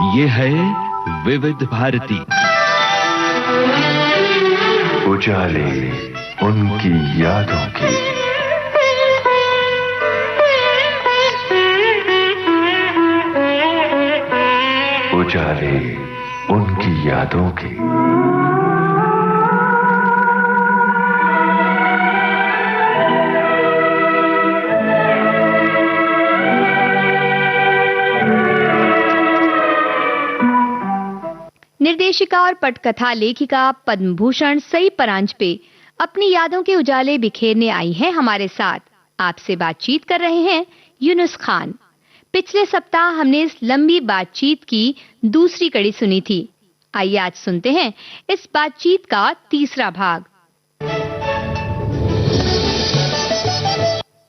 ये है विविध भारती। उजाले उनकी यादों की, उजाले उनकी यादों की। निर्देशिका और पटकथा लेखिका पद्म भूषण सई परांजपे अपनी यादों के उजाले बिखेरने आई हैं हमारे साथ। आपसे बातचीत कर रहे हैं यूनुस खान। पिछले सप्ताह हमने इस लंबी बातचीत की दूसरी कड़ी सुनी थी। आइए आज सुनते हैं इस बातचीत का तीसरा भाग।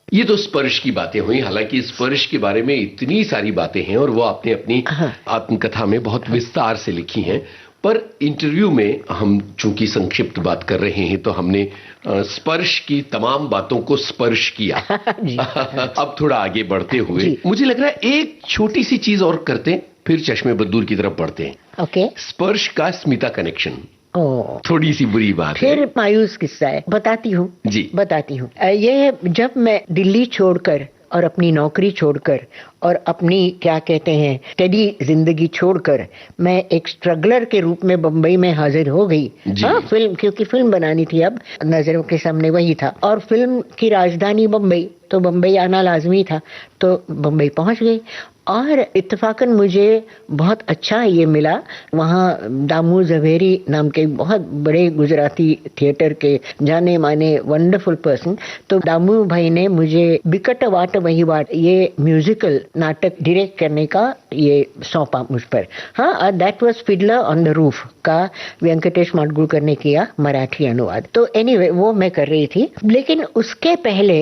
ये तो स्पर्श की बातें हुई। हालांकि स्पर्श के बारे में इतनी सारी बातें हैं और वो आपने अपनी आत्मकथा में बहुत विस्तार से लिखी हैं, पर इंटरव्यू में हम चूंकि संक्षिप्त बात कर रहे हैं तो हमने स्पर्श की तमाम बातों को स्पर्श किया। अब थोड़ा आगे बढ़ते हुए मुझे लग रहा है एक छोटी सी चीज और करते हैं, फिर चश्मे बद्दूर की तरफ बढ़ते हैं। ओके। स्पर्श का स्मिता कनेक्शन थोड़ी सी बुरी बात है, फिर मायूस किस्सा है, बताती हूँ जी, बताती हूँ। ये जब मैं दिल्ली छोड़कर और अपनी नौकरी छोड़कर और अपनी क्या कहते हैं स्टडी जिंदगी छोड़कर मैं एक स्ट्रगलर के रूप में बंबई में हाजिर हो गई। हाँ, फिल्म, क्योंकि फिल्म बनानी थी, अब नजरों के सामने वही था और फिल्म की राजधानी बंबई, तो बंबई आना लाजमी था, तो बंबई पहुंच गई। और इत्तेफाकन मुझे बहुत अच्छा ये मिला, वहाँ दामू ज़वेरी नाम के बहुत बड़े गुजराती थिएटर के जाने माने वंडरफुल पर्सन, तो दामू भाई ने मुझे बिकट वाट वही वाट ये म्यूजिकल नाटक डायरेक्ट करने का ये सौंपा मुझ पर। हाँ, that was Fiddler on the roof का वेंकटेश माडगुळकर ने किया मराठी अनुवाद। तो एनीवे वो मैं कर रही थी, लेकिन उसके पहले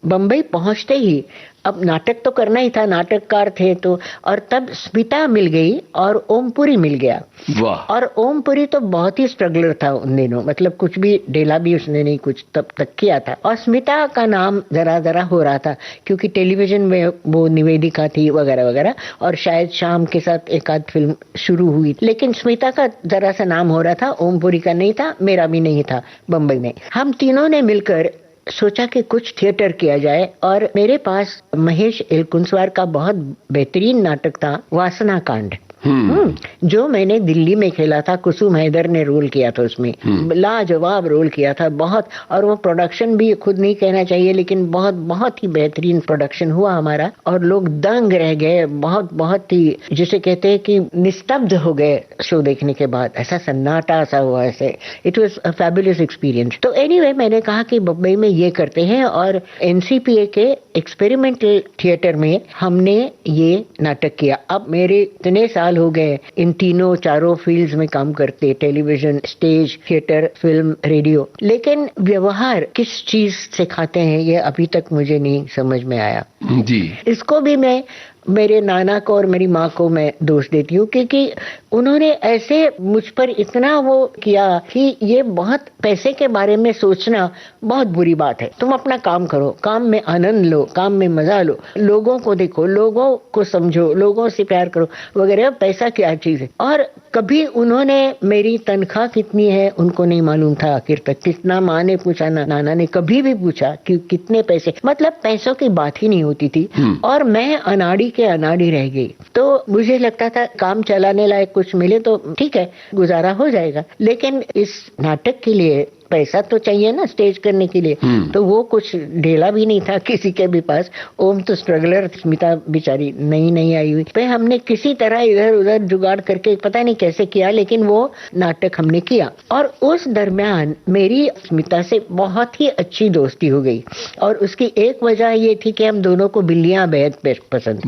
बंबई पहुंचते ही अब नाटक तो करना ही था, नाटककार थे तो, और तब स्मिता मिल गई और ओमपुरी मिल गया। वाह। और ओमपुरी तो बहुत ही स्ट्रगलर था उन दिनों, मतलब कुछ भी ढेला भी उसने नहीं कुछ तब तक किया था। और स्मिता का नाम जरा जरा हो रहा था क्योंकि टेलीविजन में वो निवेदिका थी वगैरह वगैरह, और शायद शाम के साथ एक आध फिल्म शुरू हुई, लेकिन स्मिता का जरा सा नाम हो रहा था, ओमपुरी का नहीं था, मेरा भी नहीं था बम्बई में। हम तीनों ने मिलकर सोचा कि कुछ थिएटर किया जाए, और मेरे पास महेश एलकुंचवार का बहुत बेहतरीन नाटक था वासना कांड, जो मैंने दिल्ली में खेला था। कुसुम हैदर ने रोल किया था उसमें, लाजवाब रोल किया था बहुत, और वो प्रोडक्शन भी खुद नहीं कहना चाहिए लेकिन बहुत बहुत ही बेहतरीन प्रोडक्शन हुआ हमारा, और लोग दंग रह गए, बहुत बहुत ही जिसे कहते हैं कि निस्तब्ध हो गए शो देखने के बाद, ऐसा सन्नाटा सा हुआ ऐसे। It was a fabulous experience. तो एनीवे मैंने कहा कि बम्बई में ये करते हैं, और एनसीपीए के एक्सपेरिमेंटल थिएटर में हमने ये नाटक किया। अब मेरे इतने साल हो गए इन तीनों चारों फील्ड्स में काम करते, television, stage, theatre, film, radio, लेकिन व्यवहार किस चीज से खाते हैं ये अभी तक मुझे नहीं समझ में आया जी। इसको भी मैं मेरे नाना को और मेरी माँ को मैं दोष देती हूँ, क्योंकि उन्होंने ऐसे मुझ पर इतना वो किया कि ये बहुत पैसे के बारे में सोचना बहुत बुरी बात है। तुम अपना काम करो, काम में आनंद लो, काम में मजा लो, लोगों को देखो, लोगों को समझो, लोगों से प्यार करो वगैरह। पैसा क्या चीज है? और कभी उन्होंने मेरी तनख्वाह कितनी है उनको नहीं मालूम था आखिर तक। कितना माँ ने पूछा, नाना ने कभी भी पूछा कि कितने पैसे, मतलब पैसों की बात ही नहीं होती थी। और मैं अनाड़ी के अनाड़ी रह गई। तो मुझे लगता था काम चलाने लायक कुछ मिले तो ठीक है, गुजारा हो जाएगा, लेकिन इस नाटक के लिए पैसा तो चाहिए ना स्टेज करने के लिए। तो वो कुछ ढेला भी नहीं था किसी के भी पास। ओम तो स्ट्रगलर, स्मिता बेचारी नई आई हुई। फिर हमने किसी तरह इधर उधर जुगाड़ करके पता नहीं कैसे किया, लेकिन वो नाटक हमने किया। और उस दरमियान मेरी स्मिता से बहुत ही अच्छी दोस्ती हो गई, और उसकी एक वजह ये थी कि हम दोनों को बिल्लियां बेहद पसंद।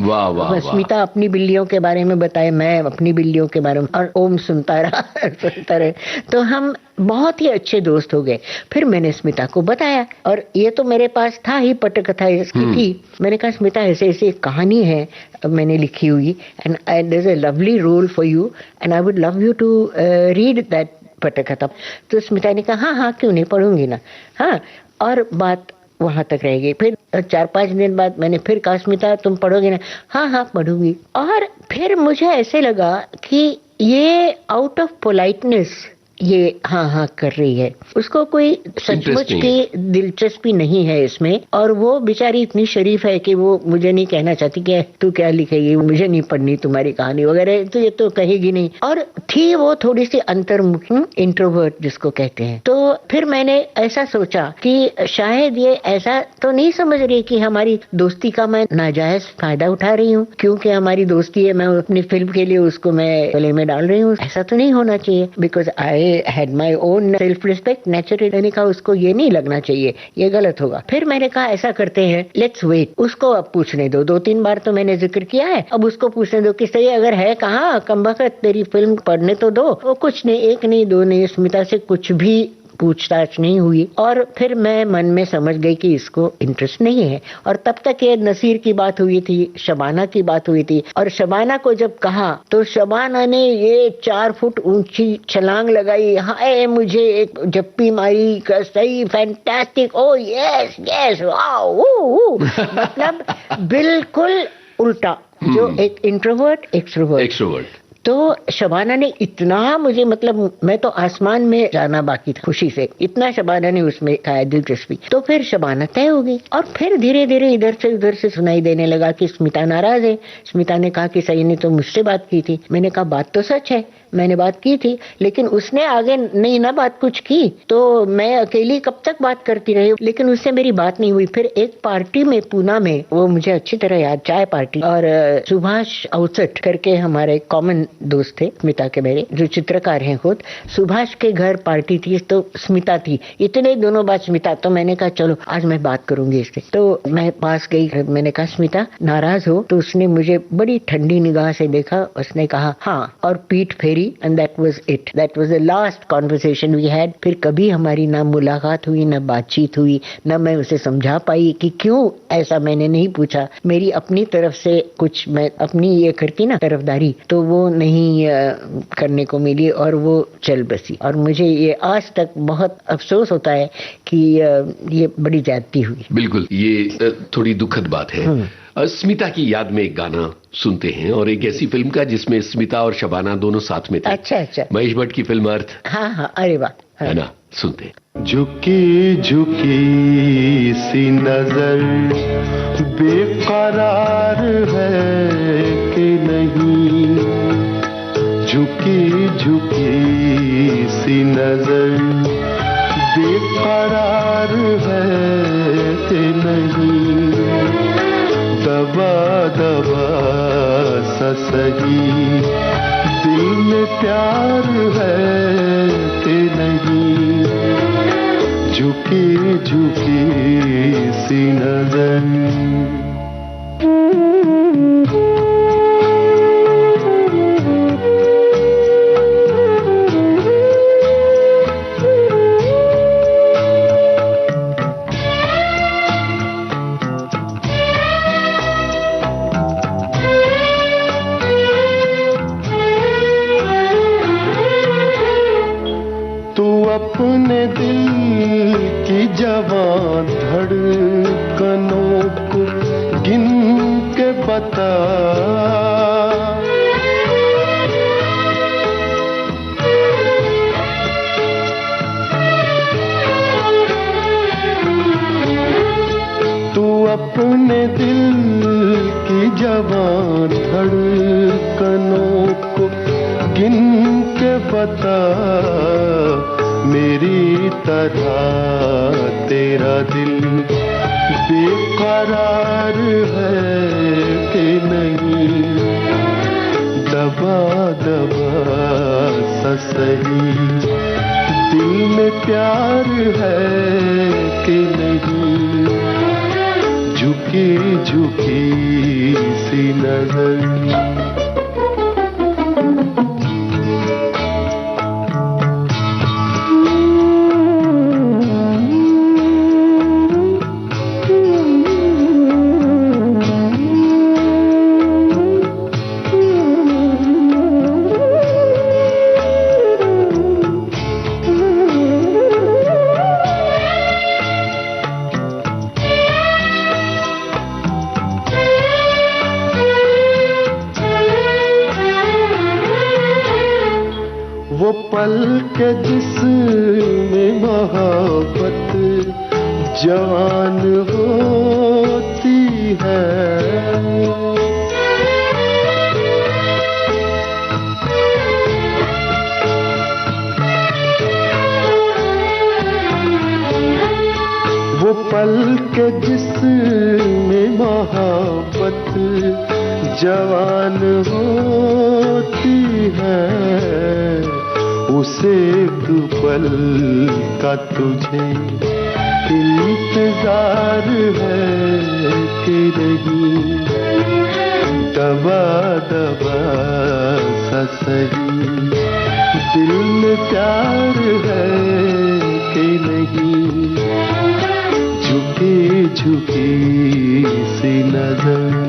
स्मिता अपनी बिल्लियों के बारे में बताए, मैं अपनी बिल्लियों के बारे में, और ओम सुनता रहे। तो हम बहुत ही अच्छे दोस्त हो गए। फिर मैंने स्मिता को बताया, और ये तो मेरे पास था ही, पटकथा इसकी थी। मैंने कहा स्मिता ऐसे ऐसे कहानी है मैंने लिखी हुई, and there is a lovely role for you and I would love you to read that पटकथा। तो स्मिता ने कहा हाँ क्यों नहीं, पढ़ूंगी ना। हाँ, और बात वहां तक रह गई। फिर और 4-5 दिन बाद मैंने फिर कहा, स्मिता तुम पढ़ोगे ना? हाँ हाँ पढ़ूंगी। और फिर मुझे ऐसे लगा कि ये आउट ऑफ पोलाइटनेस ये हाँ हाँ कर रही है, उसको कोई सचमुच की दिलचस्पी नहीं है इसमें। और वो बेचारी इतनी शरीफ है कि वो मुझे नहीं कहना चाहती कि तू क्या लिखेगी, मुझे नहीं पढ़नी तुम्हारी कहानी वगैरह, तो ये तो कहेगी नहीं। और थी वो थोड़ी सी अंतर्मुखी, इंट्रोवर्ट जिसको कहते हैं। तो फिर मैंने ऐसा सोचा कि शायद ये ऐसा तो नहीं समझ रही कि हमारी दोस्ती का मैं नाजायज फायदा उठा रही हूँ, क्योंकि हमारी दोस्ती है, मैं अपनी फिल्म के लिए उसको मैं गले में डाल रही हूँ। ऐसा तो नहीं होना चाहिए, because I had my own self respect naturally। मैंने कहा उसको ये नहीं लगना चाहिए, ये गलत होगा। फिर मैंने कहा ऐसा करते हैं, लेट्स वेट, उसको अब पूछने दो। 2-3 बार तो मैंने जिक्र किया है, अब उसको पूछने दो कि सही अगर है कहाँ, कमबख्त तेरी फिल्म पढ़ने तो दो। वो कुछ नहीं, 1 नहीं 2 नहीं, स्मिता से कुछ भी पूछताछ नहीं हुई। और फिर मैं मन में समझ गई कि इसको इंटरेस्ट नहीं है। और तब तक ये नसीर की बात हुई थी, शबाना की बात हुई थी। और शबाना को जब कहा तो शबाना ने ये 4 फुट ऊंची छलांग लगाई, हाय मुझे एक जप्पी मारी का सही, फैंटास्टिक, ओ यस यस वाओ। मतलब बिल्कुल उल्टा, जो एक इंट्रोवर्ट एक्सट्रोवर्ट। तो शबाना ने इतना मुझे, मतलब मैं तो आसमान में जाना बाकी था खुशी से, इतना शबाना ने उसमें खाया दिलचस्पी। तो फिर शबाना तय हो गई। और फिर धीरे धीरे इधर से उधर से सुनाई देने लगा कि स्मिता नाराज है। स्मिता ने कहा कि सही ने तो मुझसे बात की थी। मैंने कहा बात तो सच है, मैंने बात की थी, लेकिन उसने आगे नहीं ना बात कुछ की, तो मैं अकेली कब तक बात करती रही, लेकिन उससे मेरी बात नहीं हुई। फिर एक पार्टी में पूना में, वो मुझे अच्छी तरह याद, चाय पार्टी, और सुभाष अवसट करके हमारे कॉमन दोस्त थे स्मिता के मेरे, जो चित्रकार हैं खुद, सुभाष के घर पार्टी थी। तो स्मिता थी, इतने दोनों बात स्मिता। तो मैंने कहा चलो आज मैं बात करूंगी इससे। तो मैं पास गई, मैंने कहा स्मिता नाराज हो? तो उसने मुझे बड़ी ठंडी निगाह से देखा, उसने कहा हाँ, और पीठ फेरी। And that was it. That was the last conversation we had. फिर कभी हमारी ना मुलाकात हुई, ना बातचीत हुई, ना मैं उसे समझा पाई कि क्यों ऐसा मैंने नहीं पूछा। मेरी अपनी तरफ से कुछ, मैं अपनी ये करती ना तरफदारी, तो वो नहीं करने को मिली और वो चल बसी। और मुझे ये आज तक बहुत अफसोस होता है कि ये बड़ी ज्यादती हुई। बिल्कुल, ये थोड़ी दुखद बात है। स्मिता की याद में एक गाना सुनते हैं, और एक ऐसी फिल्म का जिसमें स्मिता और शबाना दोनों साथ में थे। अच्छा। महेश भट्ट की फिल्म अर्थ। हाँ, अरे वाह, है ना, सुनते हैं। झुकी झुकी सी नजर बेकरार है कि नहीं, झुकी झुकी सी नजर बेकरार है कि नहीं, दबा दबा सा सही दिल में प्यार है कि नहीं, झुकी झुकी सी नजर। अपने दिल की जवां धड़कनों को गिन के बता, तू अपने दिल की जवां धड़कनों को गिन के बता, मेरी तरह तेरा दिल बेकरार है कि नहीं, दबा दबा सा सही दिल में प्यार है कि नहीं, झुकी झुकी सी नजर। पल के जिसमें मोहब्बत जवान होती है, वो पल के जिसमें मोहब्बत जवान होती है, उसे एक पल का तुझे इंतजार है कि नहीं, दबा दबा सा सही दिल में प्यार है कि नहीं, झुकी झुकी सी नजर।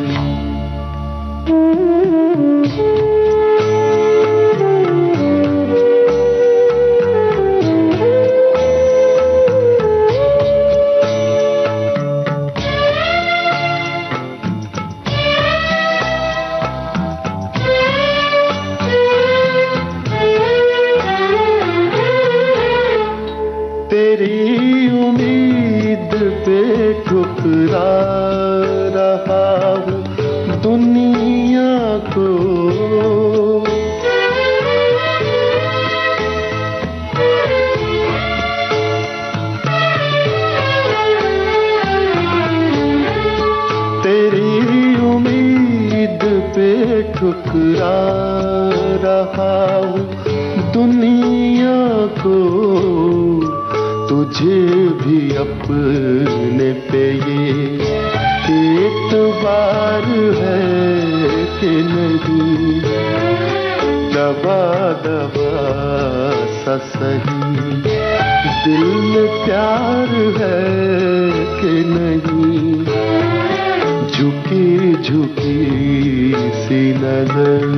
तेरी उम्मीद पे ठुकरा रहा हूँ दुनिया को, तेरी उम्मीद पे ठुकरा रहा हूँ दुनिया को, तुझे भी अपने पे ये एतबार है कि नहीं, दबा दबा सा सही दिल में प्यार है कि नहीं, झुकी झुकी सी नजर।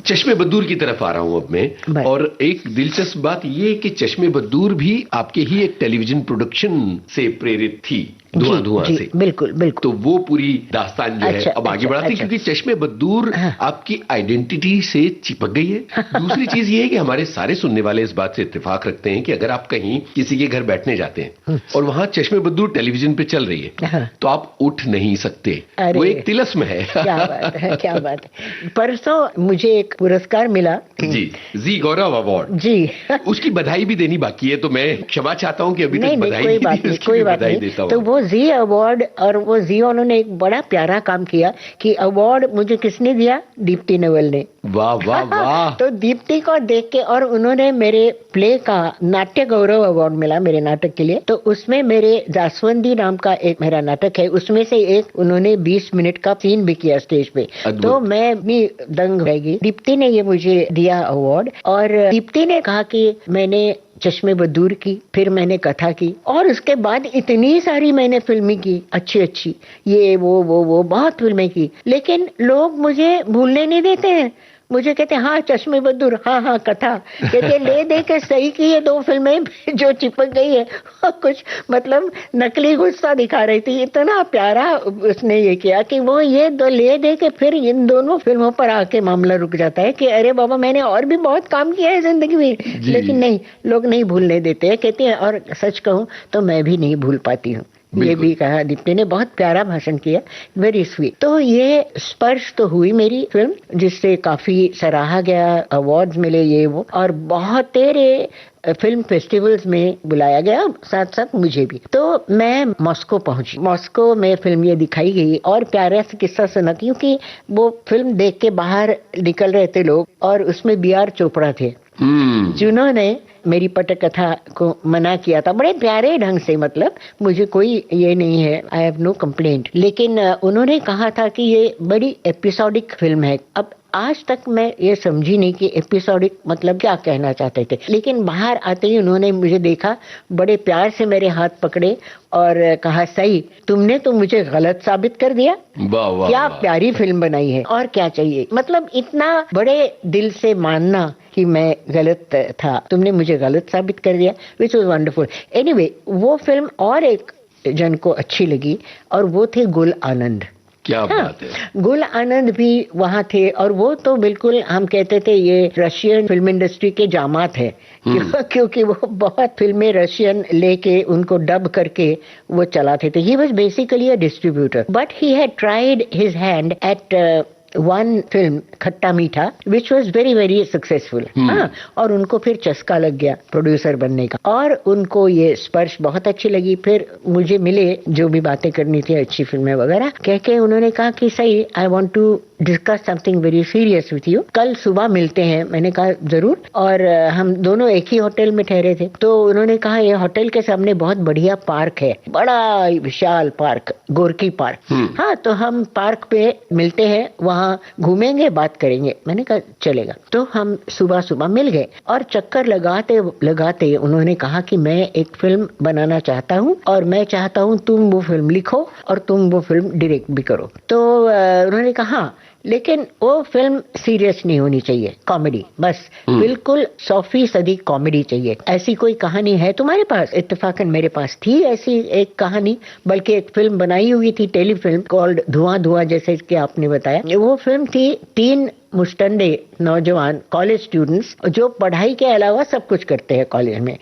चश्मे बद्दूर की तरफ आ रहा हूं अब मैं, और एक दिलचस्प बात ये कि चश्मे बद्दूर भी आपके ही एक टेलीविजन प्रोडक्शन से प्रेरित थी, धुआं धुआं से। बिल्कुल बिल्कुल। तो वो पूरी दास्तान जो है अब आगे बढ़ाते हैं, क्योंकि चश्मे बद्दूर आपकी आइडेंटिटी से चिपक गई है। दूसरी चीज ये है कि हमारे सारे सुनने वाले इस बात से इत्तेफाक रखते हैं कि अगर आप कहीं किसी के घर बैठने जाते हैं और वहां चश्मे बद्दूर टेलीविजन पे चल रही है तो आप उठ नहीं सकते, वो एक तिलस्म है। क्या बात है, क्या बात है। परसों मुझे एक पुरस्कार मिला जी गौरव अवार्ड जी, उसकी बधाई भी देनी बाकी है, तो मैं क्षमा चाहता हूँ कि अभी तक बधाई कोई बात नहीं, कोई बात नहीं। तो वो जी अवार्ड, और वो जी उन्होंने एक बड़ा प्यारा काम किया कि अवार्ड मुझे किसने दिया, दीप्ति नवल ने। वाह वाह वाह। तो दीप्ति को देख के, और उन्होंने मेरे प्ले का नाट्य गौरव अवार्ड मिला मेरे नाटक के लिए। तो उसमें मेरे जासवंदी नाम का एक मेरा नाटक है, उसमें से एक उन्होंने 20 मिनट का सीन भी किया स्टेज पे, तो मैं भी दंग रह गई। दीप्ति ने ये मुझे दिया अवार्ड, और दीप्ति ने कहा कि मैंने चश्मे बद्दूर की, फिर मैंने कथा की, और उसके बाद इतनी सारी मैंने फिल्में की, अच्छी अच्छी, ये वो बहुत फिल्में की, लेकिन लोग मुझे भूलने नहीं देते हैं। मुझे कहते हाँ चश्मे बद्दूर, हाँ कथा, कहते ले दे के सही की ये 2 फिल्में जो चिपक गई है, कुछ मतलब नकली गुस्सा दिखा रही थी। इतना प्यारा उसने ये किया कि वो ये 2 ले दे के फिर इन दोनों फिल्मों पर आके मामला रुक जाता है कि अरे बाबा मैंने और भी बहुत काम किया है जिंदगी में, लेकिन नहीं, लोग नहीं भूलने देते हैं, कहते हैं। और सच कहूँ तो मैं भी नहीं भूल पाती हूँ। ये भी कहा दीप्ति ने, बहुत प्यारा भाषण किया, वेरी स्वीट। तो ये स्पर्श तो हुई मेरी फिल्म, जिससे काफी सराहा गया, अवार्ड्स मिले ये वो, और बहुत तेरे फिल्म फेस्टिवल्स में बुलाया गया, साथ साथ मुझे भी। तो मैं मॉस्को पहुंची, मॉस्को में फिल्म ये दिखाई गई, और प्यारा सा किस्सा सुना, क्योंकि वो फिल्म देख के बाहर निकल रहे थे लोग, और उसमें B.R. चोपड़ा थे जिन्होंने मेरी पटकथा को मना किया था बड़े प्यारे ढंग से, मतलब मुझे कोई ये नहीं है, आई हैव नो कंप्लेंट, लेकिन उन्होंने कहा था कि ये बड़ी एपिसोडिक फिल्म है। अब आज तक मैं ये समझी नहीं कि एपिसोडिक मतलब क्या कहना चाहते थे, लेकिन बाहर आते ही उन्होंने मुझे देखा, बड़े प्यार से मेरे हाथ पकड़े और कहा सही, तुमने तो मुझे गलत साबित कर दिया। वाह वाह, क्या प्यारी फिल्म बनाई है, और क्या चाहिए। मतलब इतना बड़े दिल से मानना कि मैं गलत था, तुमने मुझे गलत साबित कर दिया, विच वाज वंडरफुल। एनीवे, वो फिल्म और एक जन को अच्छी लगी, और वो थे गुल आनंद। क्या बात है। गुल आनंद भी वहाँ थे और वो तो बिल्कुल हम कहते थे ये रशियन फिल्म इंडस्ट्री के जामात है, क्योंकि वो बहुत फिल्में रशियन लेके उनको डब करके वो चलाते थे। He was basically a distributor but he had tried his hand eight one film खट्टा मीठा which was very very successful. हाँ, और उनको फिर चस्का लग गया प्रोड्यूसर बनने का और उनको ये स्पर्श बहुत अच्छी लगी। फिर मुझे मिले जो भी बातें करनी थी अच्छी फिल्में वगैरह कह के उन्होंने कहा कि सही I want to discuss something very serious with you, कल सुबह मिलते हैं। मैंने कहा जरूर। और हम दोनों एक ही होटल में ठहरे थे। तो उन्होंने कहा ये होटल के सामने बहुत बढ़िया पार्क है, बड़ा विशाल पार्क, गोरकी पार्क। हाँ, तो हम पार्क पे मिलते हैं, वहाँ घूमेंगे, बात करेंगे। मैंने कहा चलेगा। तो हम सुबह सुबह मिल गए और चक्कर लगाते लगाते उन्होंने कहा कि मैं एक फिल्म बनाना चाहता हूँ और मैं चाहता हूँ तुम वो फिल्म लिखो और तुम वो फिल्म डायरेक्ट भी करो। तो उन्होंने कहा हाँ, लेकिन वो फिल्म सीरियस नहीं होनी चाहिए, कॉमेडी बस, बिल्कुल 100% कॉमेडी चाहिए। ऐसी कोई कहानी है तुम्हारे पास? इत्तेफाकन मेरे पास थी ऐसी एक कहानी, बल्कि एक फिल्म बनाई हुई थी, टेलीफिल्म कॉल्ड धुआं धुआं, जैसे कि आपने बताया। वो फिल्म थी 3 मुस्टंडे नौजवान कॉलेज स्टूडेंट्स जो पढ़ाई के अलावा सब कुछ करते हैं कॉलेज में।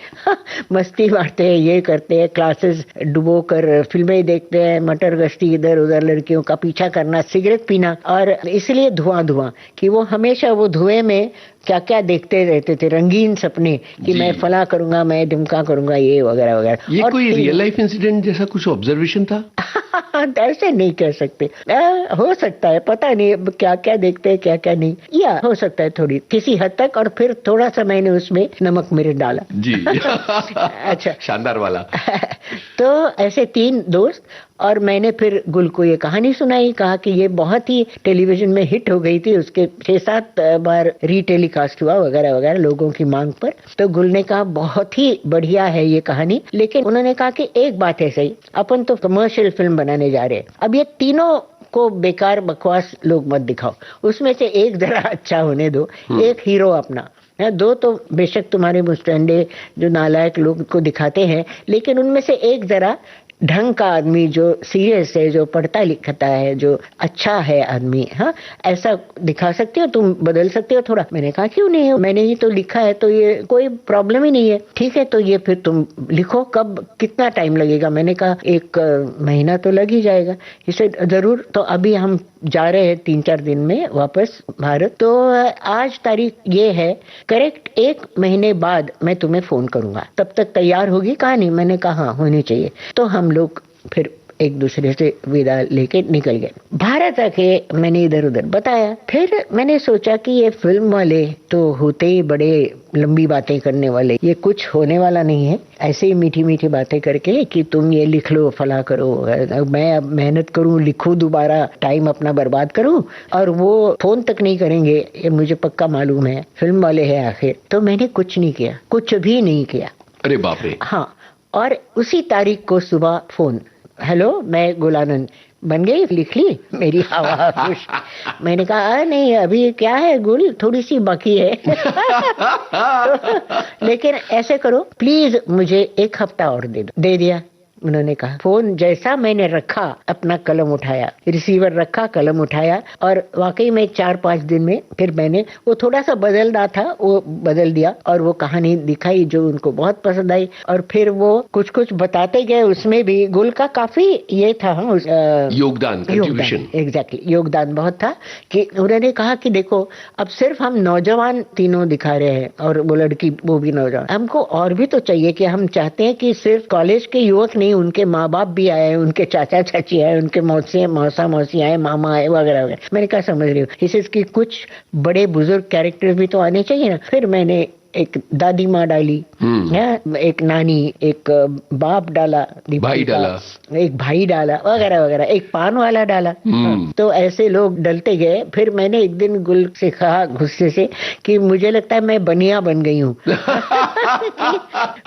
मस्ती मारते हैं, ये करते हैं, क्लासेस डुबो कर फिल्में देखते हैं, मटर गश्ती इधर उधर, लड़कियों का पीछा करना, सिगरेट पीना। और इसलिए धुआं धुआं कि वो हमेशा वो धुएं में क्या क्या देखते रहते थे, रंगीन सपने कि मैं फला करूंगा, मैं ढिमका करूंगा, ये वगैरह वगैरह। ये कोई रियल लाइफ इंसिडेंट जैसा कुछ ऑब्जर्वेशन था? ऐसे नहीं कह सकते, हो सकता है, पता नहीं क्या क्या देखते हैं क्या क्या नहीं, या हो सकता है थोड़ी किसी हद तक। और फिर थोड़ा सा मैंने उसमें नमक मिर्च डाला जी। अच्छा, शानदार वाला। तो ऐसे 3 दोस्त, और मैंने फिर गुल को ये कहानी सुनाई, कहा कि ये बहुत ही टेलीविजन में हिट हो गई थी, उसके 6-7 बार रीटेलीकास्ट हुआ वगैरह वगैरह लोगों की मांग पर। तो गुल ने कहा बहुत ही बढ़िया है ये कहानी, लेकिन उन्होंने कहा कि एक बात है सही, अपन तो कमर्शियल फिल्म बनाने जा रहे हैं, अब ये तीनों को बेकार बकवास लोग मत दिखाओ, उसमें से एक जरा अच्छा होने दो, एक हीरो अपना। 2 तो बेशक तुम्हारे मुस्टंडे जो नालायक लोग को दिखाते हैं, लेकिन उनमें से एक जरा ढंग का आदमी जो सीरियस है, जो पढ़ता लिखता है, जो अच्छा है आदमी, हाँ, ऐसा दिखा सकते हो, तुम बदल सकते हो थोड़ा। मैंने कहा क्यों नहीं, मैंने ही तो लिखा है, तो ये कोई प्रॉब्लम ही नहीं है। ठीक है, तो ये फिर तुम लिखो, कब कितना टाइम लगेगा? मैंने कहा 1 महीना तो लग ही जाएगा। इसे जरूर। तो अभी हम जा रहे हैं 3-4 दिन में वापस भारत, तो आज तारीख ये है, करेक्ट 1 महीने बाद मैं तुम्हें फोन करूंगा, तब तक तैयार होगी कहानी? मैंने कहा हाँ, होनी चाहिए। तो हम लोग फिर एक दूसरे से विदा लेके निकल गए। भारत आके मैंने इधर उधर बताया। फिर मैंने सोचा कि ये फिल्म वाले तो होते ही बड़े लंबी बातें करने वाले, ये कुछ होने वाला नहीं है, ऐसे ही मीठी मीठी बातें करके कि तुम ये लिख लो, फला करो, मैं अब मेहनत करूं, लिखूं, दोबारा टाइम अपना बर्बाद करूं, और वो फोन तक नहीं करेंगे, ये मुझे पक्का मालूम है, फिल्म वाले हैं आखिर। तो मैंने कुछ नहीं किया, कुछ भी नहीं किया। अरे बाप रे। हाँ, और उसी तारीख को सुबह फोन, हेलो मैं गुलानंद, बन गई, लिख ली मेरी हवा खुश। मैंने कहा नहीं, अभी क्या है गुल, थोड़ी सी बाकी है। लेकिन ऐसे करो प्लीज, मुझे 1 हफ्ता और दे दो। दे दिया उन्होंने कहा। फोन जैसा मैंने रखा, अपना कलम उठाया, रिसीवर रखा, कलम उठाया, और वाकई में 4-5 दिन में फिर मैंने वो थोड़ा सा बदलना था, वो बदल दिया और वो कहानी दिखाई जो उनको बहुत पसंद आई। और फिर वो कुछ कुछ बताते गए, उसमें भी गुल का काफी ये था, योगदान, एग्जैक्टली योगदान बहुत था। कि उन्होंने कहा कि देखो, अब सिर्फ हम नौजवान तीनों दिखा रहे हैं और वो लड़की वो भी नौजवान, हमको और भी तो चाहिए। कि हम चाहते हैं कि सिर्फ कॉलेज के युवक नहीं, उनके माँ बाप भी आए, उनके चाचा चाची आए, उनके मौसी आए, मामा आए, वगैरह वगैरह। मैंने कहा समझ रही हूँ, इसकी कुछ बड़े बुजुर्ग कैरेक्टर भी तो आने चाहिए ना। फिर मैंने एक दादी माँ डाली, एक नानी, एक बाप डाला, भाई डाला, एक भाई डाला, वगैरह वगैरह, एक पान वाला डाला। तो ऐसे लोग डलते गए। फिर मैंने एक दिन गुल से कहा गुस्से से कि मुझे लगता है मैं बनिया बन गई हूँ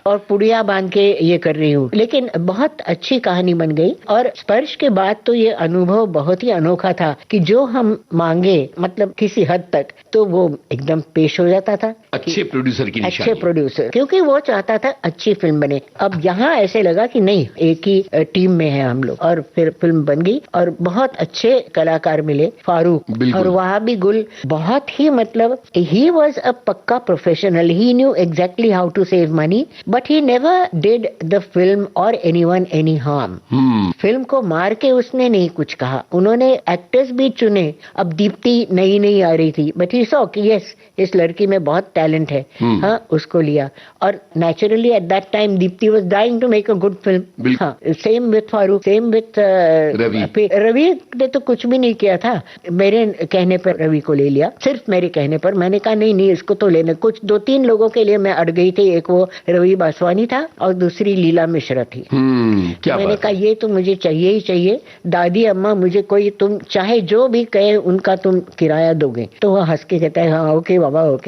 और पुड़िया बांध के ये कर रही हूँ। लेकिन बहुत अच्छी कहानी बन गई। और स्पर्श के बाद तो ये अनुभव बहुत ही अनोखा था कि जो हम मांगे, मतलब किसी हद तक, तो वो एकदम पेश हो जाता था। अच्छे प्रोड्यूसर प्रोड्यूसर की निशानी। अच्छे प्रोड्यूसर, क्योंकि वो चाहता था अच्छी फिल्म बने। अब यहाँ ऐसे लगा कि नहीं, एक ही टीम में है हम लोग, और फिर फिल्म बन गई और बहुत अच्छे कलाकार मिले। फारूक और वहाबी गुल बहुत ही, मतलब ही वॉज अ पक्का professional, he knew exactly how to save money, but he never did the film or anyone any harm. Film को मार के उसने नहीं कुछ कहा। उन्होंने एक्टर्स भी चुने। अब दीप्ति नई नई आ रही थी, बट ही सॉ कि यस, इस लड़की में बहुत टैलेंट है, हाँ, उसको लिया। और naturally at that time Deepti was dying to make a good film. हाँ, same with Farooq, same with Ravi ने तो कुछ भी नहीं किया था। मेरे कहने पर रवि को ले लिया, सिर्फ मेरे कहने पर। मैंने कहा नहीं नहीं, इसको तो लेना। कुछ 2-3 लोगों के लिए मैं अड़ गई थी। एक वो रवि बासवानी था और दूसरी लीला मिश्रा थी। क्या मैंने कहा ये तो मुझे चाहिए ही चाहिए। दादी अम्मा, मुझे कोई, तुम चाहे जो भी कहे उनका तुम किराया दोगे? तो वो हंस के कहता है हाँ ओके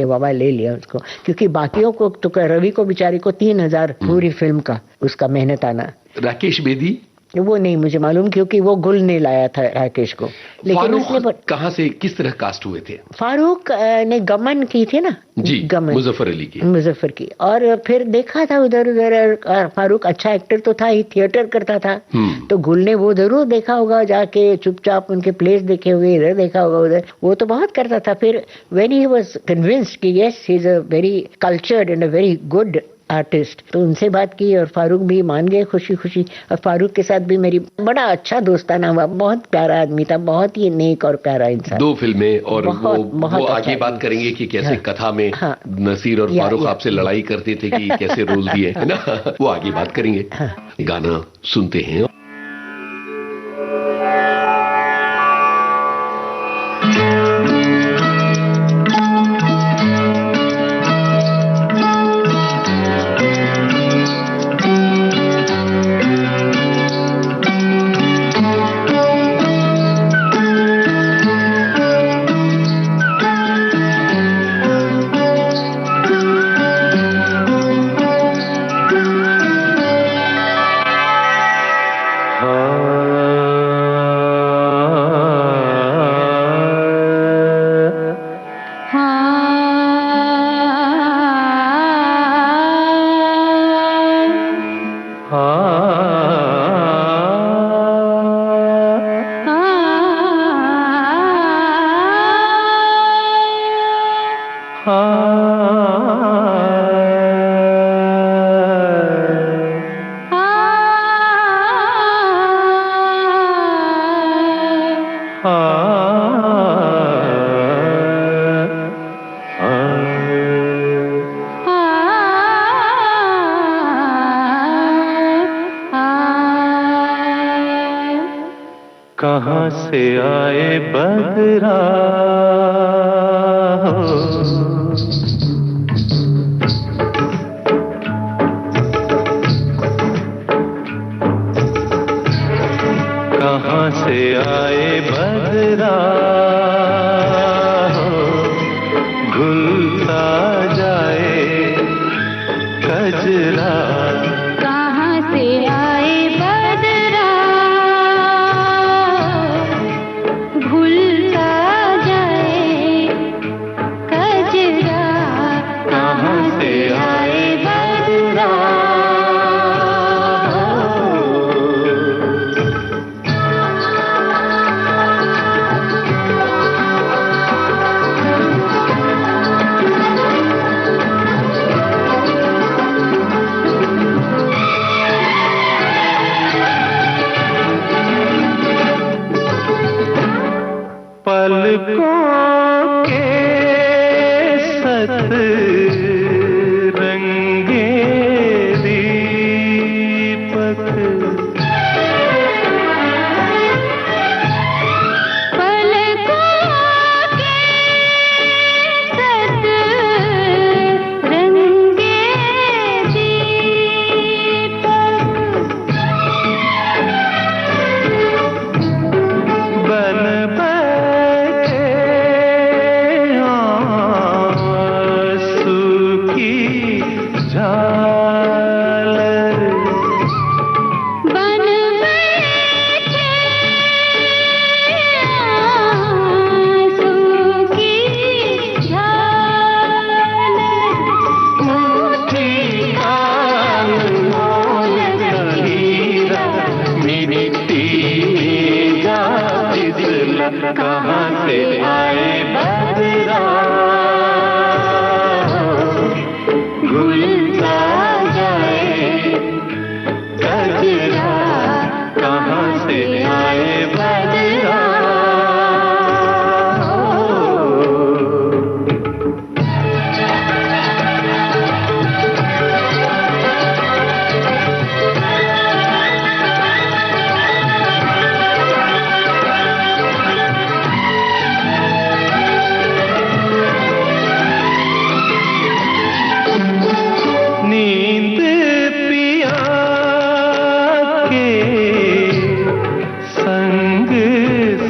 बाबा, ले लिया उसको। क्योंकि बाकियों को तो, रवि को बेचारी को 3,000 पूरी फिल्म का उसका मेहनत आना। राकेश बेदी वो नहीं मुझे मालूम, क्योंकि वो गुल ने लाया था राकेश को। लेकिन उसने कहाँ से किस तरह कास्ट हुए थे? फारूक ने गमन की थी ना जी, गमन, मुजफ्फर की। और फिर देखा था उधर उधर, फारूक अच्छा एक्टर तो था ही, थिएटर करता था। तो गुल ने वो जरूर देखा होगा, जाके चुपचाप उनके प्लेस देखे हुए, इधर देखा होगा उधर, वो तो बहुत करता था। फिर व्हेन ही वाज कन्विंस्ड कि yes he is a very cultured and a very good artist, तो उनसे बात की और फारूक भी मान गए खुशी खुशी। और फारूक के साथ भी मेरी बड़ा अच्छा दोस्ताना हुआ। बहुत प्यारा आदमी था, बहुत ही नेक और प्यारा इंसान। 2 फिल्में और बहुत, वो आगे बात करेंगे कि कैसे कथा में नसीर और फारूक आपसे लड़ाई करते थे कि कैसे रोल दिए, है ना, वो आगे बात करेंगे। गाना सुनते हैं। कहाँ से आए बदरा कहाँ से आए बदरा घुलता जाए कजरा। कहाँ से आए बदरा भूलता जाए कजरा। कहाँ से आए बदरा। पलकों के सत रंगे दीपक पलकों के सत रंगे दीपक बन कहाँ से आए बदरा घुलता जाए गजरा कहाँ से आए बदरा नींद पिया के संग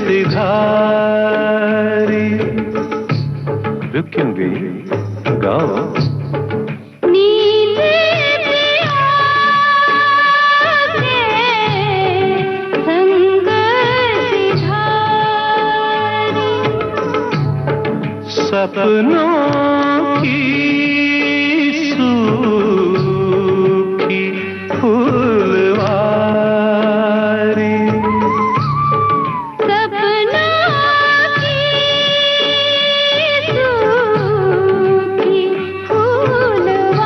सिधारी रुकेंगे गाओ नींद पिया के संग सिधारी सपनों की सूखी फूलवारी सपना की सूखी फूलवारी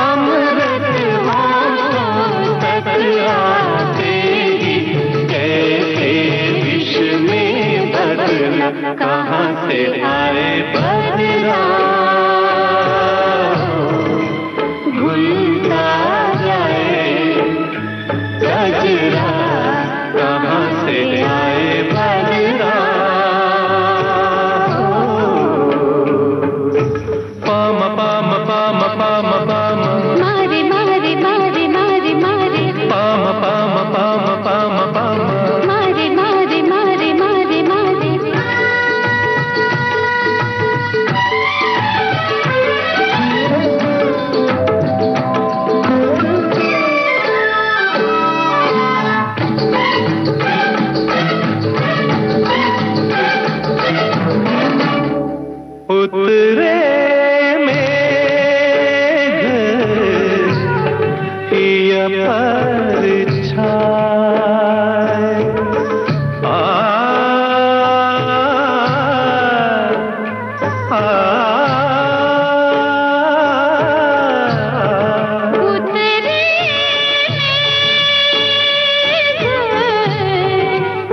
अमृत होठों तक आते ही कैसे विष में बदला कहाँ से आए बदला घुलता जाए गजरा कहाँ से आए बदला palm palm palm palm palm मारे मारे मारे मारे मारे palm palm palm palm palm मारे मारे मारे मारे मारे उतरे मेघ हिया परछाए आ उतरे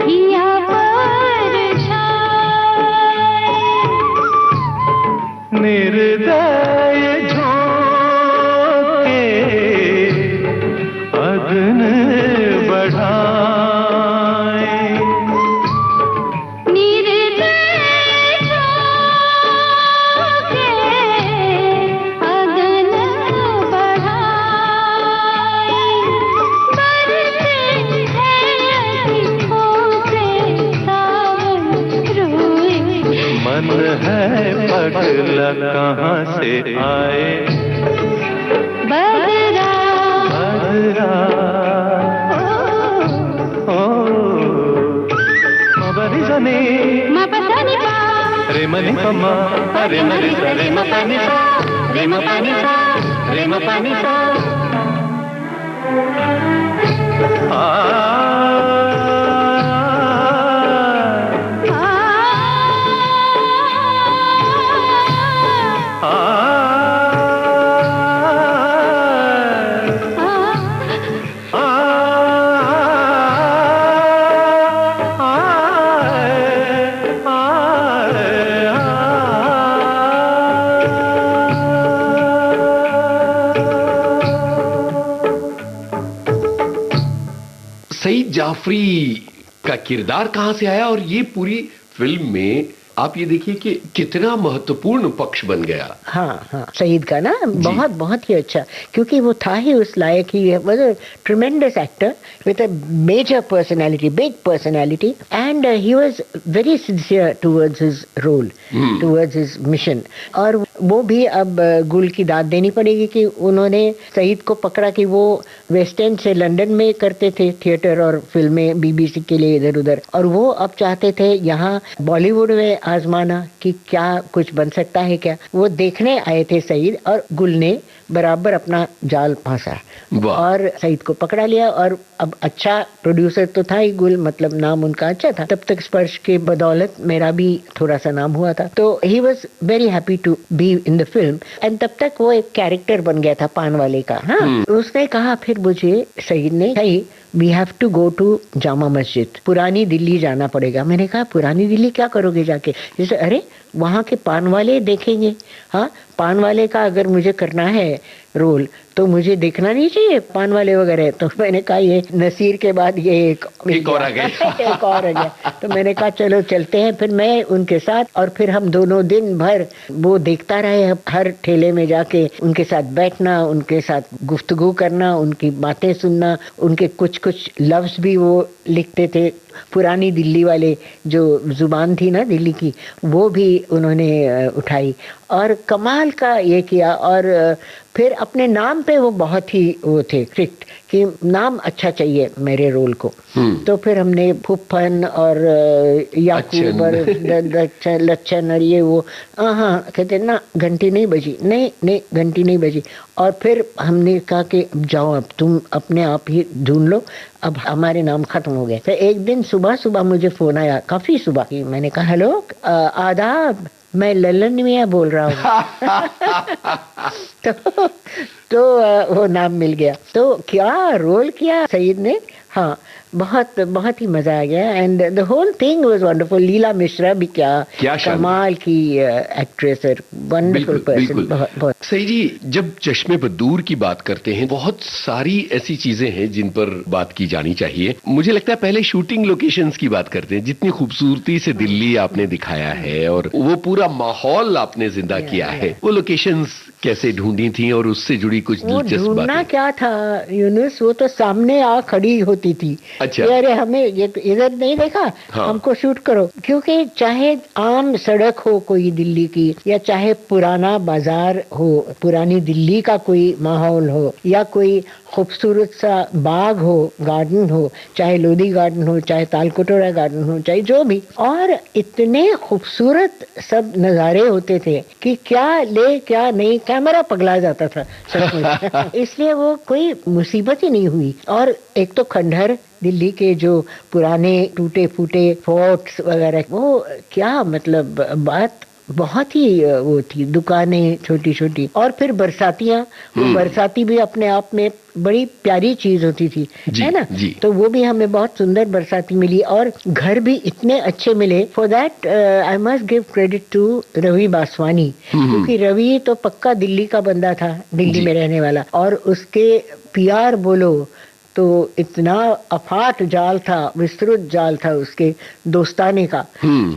हिया परछाए निर्दय झोंके अग्न बढ़ाए निर्दय झोंके अगन बढ़ाए बरसे हैं अतिथों से सावन रोए मन है पगला कहाँ से आए बदरा बदरा ओ मबरी जने मपसनी पा रे मनि पमा अरे मरि रे म पानी सा रे म पानी सा रे म पानी सा आ सईद जाफरी का किरदार कहां से आया और ये पूरी फिल्म में आप ये देखिए कि कितना महत्वपूर्ण पक्ष बन गया। हाँ हाँ सईद का ना बहुत बहुत ही अच्छा, क्योंकि वो था ही उस लायक ही was a tremendous actor with a major personality, big personality, and he was very sincere towards his role, towards his mission. और वो भी अब गुल की दाद देनी पड़ेगी कि उन्होंने सईद को पकड़ा कि वो वेस्ट एंड से लंदन में करते थे थिएटर और फिल्में बीबीसी के लिए इधर उधर, और वो अब चाहते थे यहाँ बॉलीवुड में आजमाना कि क्या कुछ बन सकता है क्या। वो देखने आए थे सईद, और गुल ने बराबर अपना जाल फंसा और सईद को पकड़ा लिया। और अब अच्छा प्रोड्यूसर तो था ही गुल, मतलब नाम उनका अच्छा था। तब तक स्पर्श के बदौलत मेरा भी थोड़ा सा नाम हुआ था, तो he was very happy to be in the film. And तब तक वो एक कैरेक्टर बन गया था पान वाले का। हाँ, उसने कहा फिर मुझे, सईद ने, भाई we have to go to Jama Masjid, पुरानी दिल्ली जाना पड़ेगा। मैंने कहा पुरानी दिल्ली क्या करोगे जाके? जैसे अरे वहाँ के पान वाले देखेंगे। हाँ, पान वाले का अगर मुझे करना है रोल तो मुझे देखना नहीं चाहिए पान वाले वगैरह। तो मैंने कहा ये नसीर के बाद ये एक और आ गया एक और आ गया। तो मैंने कहा चलो चलते हैं। फिर मैं उनके साथ, और फिर हम दोनों दिन भर वो देखता रहे, हर ठेले में जाके उनके साथ बैठना, उनके साथ गुफ्तगू करना, उनकी बातें सुनना। उनके कुछ कुछ लफ्ज भी वो लिखते थे, पुरानी दिल्ली वाले जो जुबान थी ना दिल्ली की, वो भी उन्होंने उठाई और कमाल का ये किया। और फिर अपने नाम पे वो बहुत ही वो थे स्ट्रिक्ट कि नाम अच्छा चाहिए मेरे रोल को। तो फिर हमने फुफ्फन और याकूब और लच्छन और ये वो, हाँ कहते ना घंटी नहीं बजी, नहीं घंटी नहीं बजी। और फिर हमने कहा कि जाओ अब तुम अपने आप ही ढूंढ लो, अब हमारे नाम खत्म हो गए। तो एक दिन सुबह सुबह मुझे फोन आया, काफी सुबह, मैंने कहा हेलो आदाब, मैं ललन मियां बोल रहा हूँ। तो वो नाम मिल गया। तो क्या रोल किया सईद ने। हाँ, बहुत बहुत ही मजा आ गया। And the whole thing was wonderful. Leela Mishra भी क्या कमाल की एक्ट्रेस है, वंडरफुल पर्सन। बहुत सही जी, जब चश्मे बदूर की बात करते हैं, बहुत सारी ऐसी चीजें हैं जिन पर बात की जानी चाहिए। मुझे लगता है पहले शूटिंग लोकेशंस की बात करते हैं। जितनी खूबसूरती से दिल्ली आपने दिखाया है और वो पूरा माहौल आपने जिंदा किया है, वो लोकेशंस कैसे ढूंढी थी और उससे जुड़ी कुछ दिलचस्प बातें? क्या था यूनुस, वो तो सामने आ खड़ी होती थी। अच्छा। अरे हमें ये इधर नहीं देखा, हाँ। हमको शूट करो। क्योंकि चाहे आम सड़क हो कोई दिल्ली की, या चाहे पुराना बाजार हो, पुरानी दिल्ली का कोई माहौल हो, या कोई खूबसूरत सा बाग हो, गार्डन हो, चाहे लोधी गार्डन हो, चाहे तालकटोरा गार्डन हो, चाहे जो भी, और इतने खूबसूरत सब नजारे होते थे कि क्या ले क्या नहीं, कैमरा पगला जाता था सच में। इसलिए वो कोई मुसीबत ही नहीं हुई। और एक तो खंडहर दिल्ली के जो पुराने टूटे फूटे फोर्ट्स वगैरह, वो क्या मतलब बात बहुत ही वो थी, दुकानें छोटी छोटी। और फिर बरसातियां, वो बरसाती भी अपने आप में बड़ी प्यारी चीज होती थी, है ना। तो वो भी हमें बहुत सुंदर बरसाती मिली, और घर भी इतने अच्छे मिले। For that I must give credit to Ravi Baswani, क्योंकि रवि तो पक्का दिल्ली का बंदा था, दिल्ली में रहने वाला, और उसके पीआर बोलो तो इतना अफाट जाल था, विस्तृत जाल था उसके दोस्ताने का।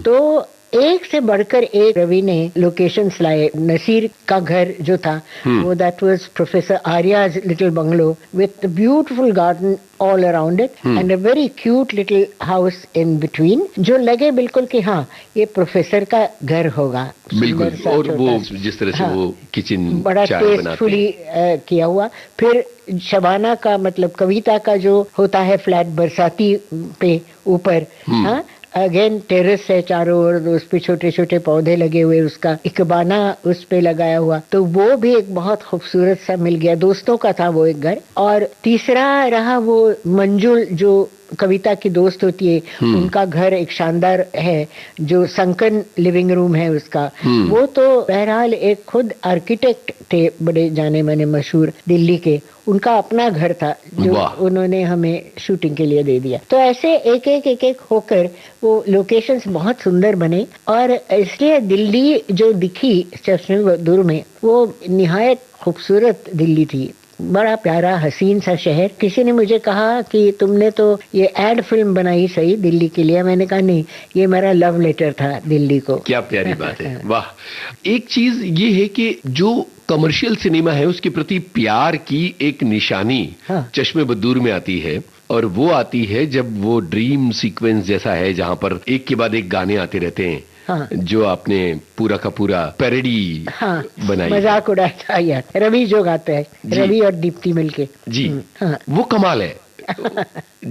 तो एक से बढ़कर एक रवि ने लोकेशंस लाए। नसीर का घर जो था वो that was professor Arya's little bungalow with beautiful garden all around it and a very cute little house in between, जो लगे बिल्कुल कि हाँ ये प्रोफेसर का घर होगा। बिल्कुल। और वो जिस तरह से वो किचन बड़ा टेस्टफुली किया हुआ। फिर शबाना का मतलब कविता का जो होता है फ्लैट बरसाती पे ऊपर, हाँ अगेन टेरेस है चारों ओर, उस पे छोटे छोटे पौधे लगे हुए, उसका इकबाना उस पे लगाया हुआ, तो वो भी एक बहुत खूबसूरत सा मिल गया। दोस्तों का था वो एक घर। और तीसरा रहा वो मंजुल जो कविता की दोस्त होती है, उनका घर एक शानदार है जो संकन लिविंग रूम है उसका। वो तो बहरहाल एक खुद आर्किटेक्ट थे, बड़े जाने माने मशहूर दिल्ली के, उनका अपना घर था जो उन्होंने हमें शूटिंग के लिए दे दिया। तो ऐसे एक एक होकर वो लोकेशंस बहुत सुंदर बने। और इसलिए दिल्ली जो दिखी चश्मे बदूर में, वो निहायत खूबसूरत दिल्ली थी, बड़ा प्यारा हसीन सा शहर। किसी ने मुझे कहा कि तुमने तो ये एड फिल्म बनाई सही दिल्ली के लिए, मैंने कहा नहीं, ये मेरा लव लेटर था दिल्ली को। क्या प्यारी बात है, वाह। एक चीज ये है कि जो कमर्शियल सिनेमा है उसके प्रति प्यार की एक निशानी चश्मे बदूर में आती है, और वो आती है जब वो ड्रीम सीक्वेंस जैसा है जहां पर एक के बाद एक गाने आते रहते हैं हाँ। जो आपने पूरा का पूरा पैरोडी हाँ, बनाई, मजाक उड़ाया था यार। रवि जो गाते हैं, रवि और दीप्ति मिलके जी। हाँ। वो कमाल है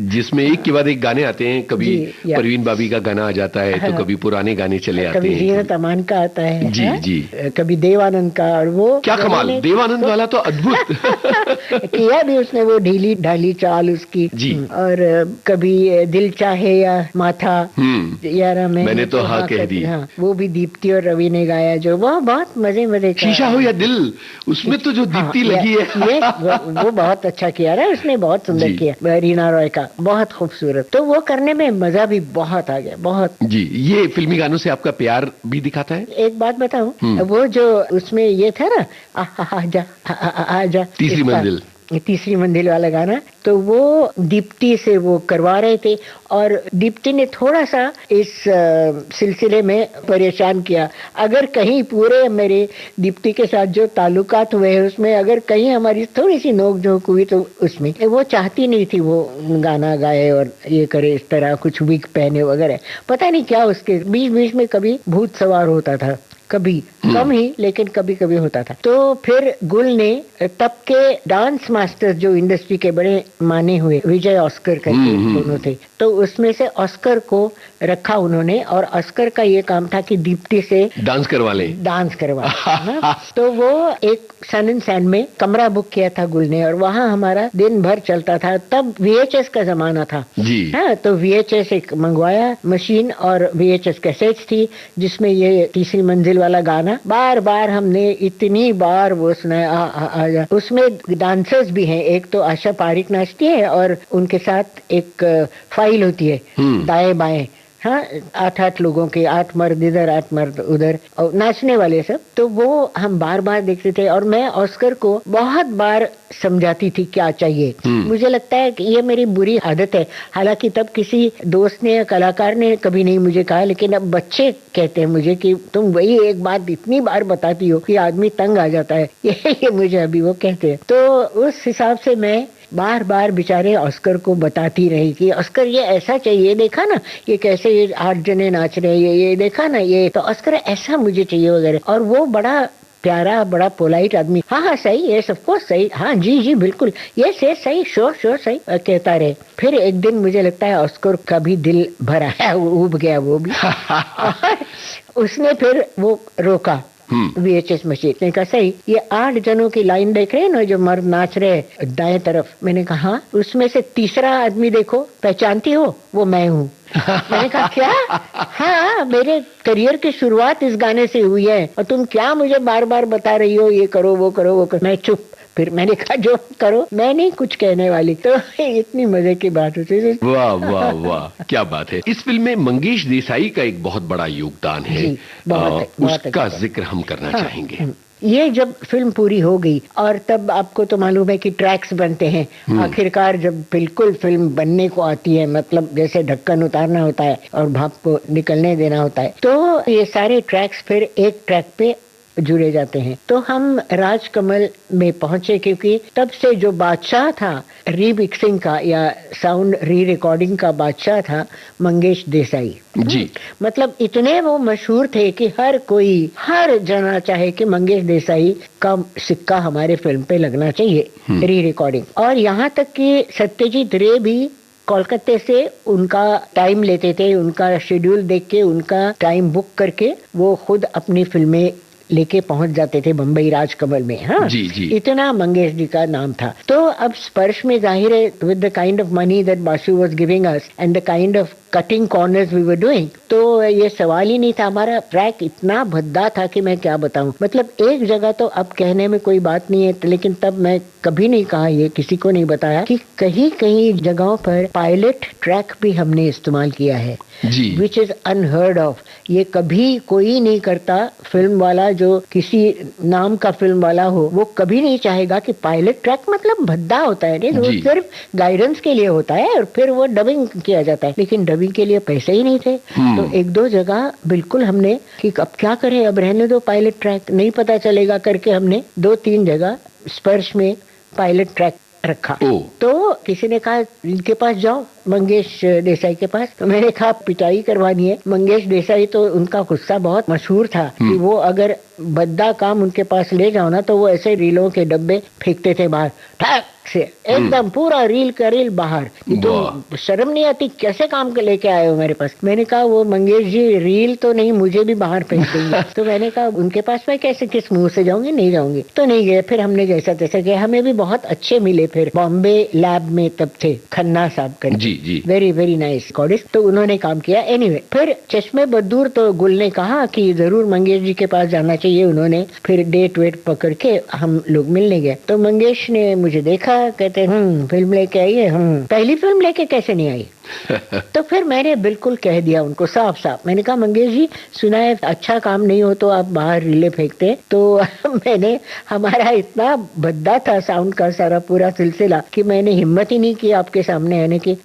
जिसमें एक के बाद एक गाने आते हैं, कभी परवीन बाबी का गाना आ जाता है तो कभी पुराने गाने चले आते कभी हैं, जीनत अमान का आता है, जी हाँ? जी, कभी देवानंद का। और वो क्या कमाल, देवानंद वाला तो अद्भुत किया भी उसने, वो ढीली ढाली चाल उसकी जी। और कभी दिल चाहे या माथा यारा मैंने तो हाँ कह दी, हाँ, वो भी दीप्ति और रवि ने गाया, जो वो बहुत मजे मजे का। शीशा हो या दिल, उसमें तो जो दीप्ति लगी है वो बहुत अच्छा किया रहा, उसने बहुत सुंदर किया, रीना रॉय का, बहुत खूबसूरत। तो वो करने में मजा भी बहुत आ गया, बहुत जी। ये फिल्मी गानों से आपका प्यार भी दिखाता है। एक बात बताऊं, वो जो उसमें ये था ना, आजा तीसरी मंजिल, तीसरी मंजिल वाला गाना, तो वो दीप्ति से वो करवा रहे थे और दीप्ति ने थोड़ा सा इस सिलसिले में परेशान किया। अगर कहीं पूरे मेरे दीप्ति के साथ जो ताल्लुकात हुए हैं उसमें अगर कहीं हमारी थोड़ी सी नोक-झोंक हुई तो उसमें वो चाहती नहीं थी वो गाना गाए और ये करे, इस तरह कुछ विग पहने वगैरह, पता नहीं क्या उसके बीच बीच में कभी भूत सवार होता था, कभी कम ही लेकिन कभी कभी होता था। तो फिर गुल ने तब के डांस मास्टर जो इंडस्ट्री के बड़े माने हुए विजय ऑस्कर करके दोनों थे, तो उसमें से ऑस्कर को रखा उन्होंने और ऑस्कर का ये काम था कि दीप्ति से डांस करवा ले, तो वो एक सन एंड सैंड में कमरा बुक किया था गुल ने और वहाँ हमारा दिन भर चलता था। तब VHS का जमाना था जी। हाँ, तो VHS एक मंगवाया मशीन और VHS कैसेट्स थी जिसमें ये तीसरी मंजिल वाला गाना बार बार हमने इतनी बार वो सुनाया। उसमें डांसर्स भी हैं, एक तो आशा पारिक नाचती है और उनके साथ एक फाइल होती है दाएं बाएं, हाँ, 8-8 लोगों के, 8 मर्द इधर 8 मर्द उधर और नाचने वाले सब। तो वो हम बार बार देखते थे और मैं ऑस्कर को बहुत बार समझाती थी क्या चाहिए। मुझे लगता है कि ये मेरी बुरी आदत है, हालांकि तब किसी दोस्त ने या कलाकार ने कभी नहीं मुझे कहा, लेकिन अब बच्चे कहते हैं मुझे कि तुम वही एक बात इतनी बार बताती हो कि आदमी तंग आ जाता है। ये मुझे अभी वो कहते हैं। तो उस हिसाब से मैं बार बार बेचारे ऑस्कर को बताती रही कि ऑस्कर ये ऐसा चाहिए, देखा ना ये कैसे ये 8 जने नाच रहे हैं, ये देखा ना, ये तो ऑस्कर ऐसा मुझे चाहिए वगैरह। और वो बड़ा प्यारा, बड़ा पोलाइट आदमी, हाँ सही, ये सब कुछ सही, हाँ जी बिल्कुल, ये से सही, श्योर सही कहता रहे। फिर एक दिन मुझे लगता है ऑस्कर का भी दिल भर आया, उब गया वो भी उसने फिर वो रोका VHS मशीन ने कहा सही, ये 8 जनों की लाइन देख रहे हैं ना जो मर्द नाच रहे दाएं तरफ। मैंने कहा हाँ, उसमें से तीसरा आदमी देखो, पहचानती हो, वो मैं हूँ। मैंने कहा क्या? हाँ, मेरे करियर की शुरुआत इस गाने से हुई है और तुम क्या मुझे बार बार बता रही हो ये करो वो करो वो करो। मैं चुप। फिर मैंने कहा जो करो, मैं नहीं कुछ कहने वाली। तो इतनी मजे की बात होती है। वाह वाह वाह, क्या बात है। इस फिल्म में मंगेश देसाई का एक बहुत बड़ा योगदान है, उसका जिक्र हम करना चाहेंगे। ये जब फिल्म पूरी हो गई और तब आपको तो मालूम है कि ट्रैक्स बनते हैं, आखिरकार जब बिल्कुल फिल्म बनने को आती है, मतलब जैसे ढक्कन उतारना होता है और भाप को निकलने देना होता है, तो ये सारे ट्रैक्स फिर एक ट्रैक पे जुड़े जाते हैं। तो हम राजकमल में पहुंचे क्योंकि तब से जो बादशाह था रीमिक्सिंग का या साउंड री रिकॉर्डिंग का बादशाह था मंगेश देसाई जी। मतलब इतने वो मशहूर थे कि हर जना चाहे कि मंगेश देसाई का सिक्का हमारे फिल्म पे लगना चाहिए, री रिकॉर्डिंग। और यहाँ तक कि सत्यजीत रे भी कोलकाता से उनका टाइम लेते थे, उनका शेड्यूल देख के, उनका टाइम बुक करके वो खुद अपनी फिल्में लेके पहुंच जाते थे बम्बई राजकमल में। हाँ जी जी। इतना मंगेश जी का नाम था। तो अब स्पर्श में जाहिर है with the kind of money that Basu was giving us and the kind of cutting corners we were doing, तो ये सवाल ही नहीं था। हमारा ट्रैक इतना भद्दा था कि मैं क्या बताऊं। मतलब एक जगह तो अब कहने में कोई बात नहीं है, लेकिन तब मैं कभी नहीं कहा, ये किसी को नहीं बताया कि कहीं कहीं जगहों पर पायलट ट्रैक भी हमने इस्तेमाल किया है जी, विच इज अनहर्ड ऑफ। ये कभी कोई नहीं करता। फिल्म वाला जो किसी नाम का फिल्म वाला हो वो कभी नहीं चाहेगा कि पायलट ट्रैक मतलब भद्दा होता है, वो सिर्फ गाइडेंस के लिए होता है और फिर वो डबिंग किया जाता है, लेकिन डबिंग के लिए पैसे ही नहीं थे। तो 1-2 जगह बिल्कुल हमने कि अब क्या करें, अब रहने दो पायलट ट्रैक, नहीं पता चलेगा करके हमने 2-3 जगह स्पर्श में पायलट ट्रैक रखा। तो किसी ने कहा इनके पास जाओ, मंगेश देसाई के पास। तो मैंने कहा पिटाई करवानी है। मंगेश देसाई तो उनका गुस्सा बहुत मशहूर था कि वो अगर बद्दा काम उनके पास ले जाओ ना तो वो ऐसे रीलों के डब्बे फेंकते थे बाहर, ठाक से एकदम पूरा रील का रील बाहर। तो शर्म नहीं आती, कैसे काम के लेके आए हो मेरे पास? मैंने कहा वो मंगेश जी रील तो नहीं, मुझे भी बाहर फेंक देंगे। तो मैंने कहा उनके पास मैं कैसे, किस मुंह से जाऊंगी? नहीं जाऊंगी। तो नहीं गए। फिर हमने जैसा तैसा किया, हमें भी बहुत अच्छे मिले। फिर बॉम्बे लैब में तब थे खन्ना साहब कर, जी वेरी वेरी नाइस कॉडिस्ट, तो उन्होंने काम किया। एनीवे फिर चश्मे बदूर तो गुल ने कहा कि जरूर मंगेश जी के पास जाना चाहिए। उन्होंने फिर डेट वेट पकड़ के हम लोग मिलने गए। तो मंगेश ने मुझे देखा, कहते फिल्म लेके आई है। पहली फिल्म लेके कैसे नहीं आई? तो फिर मैंने बिल्कुल कह दिया उनको साफ साफ। मैंने कहा मंगेश जी सुना है अच्छा काम नहीं हो तो आप बाहर रीले फेंकते हैं। तो मैंने, हमारा इतना भद्दा था साउंड का सारा पूरा सिलसिला कि मैंने हिम्मत ही नहीं की आपके सामने आने की।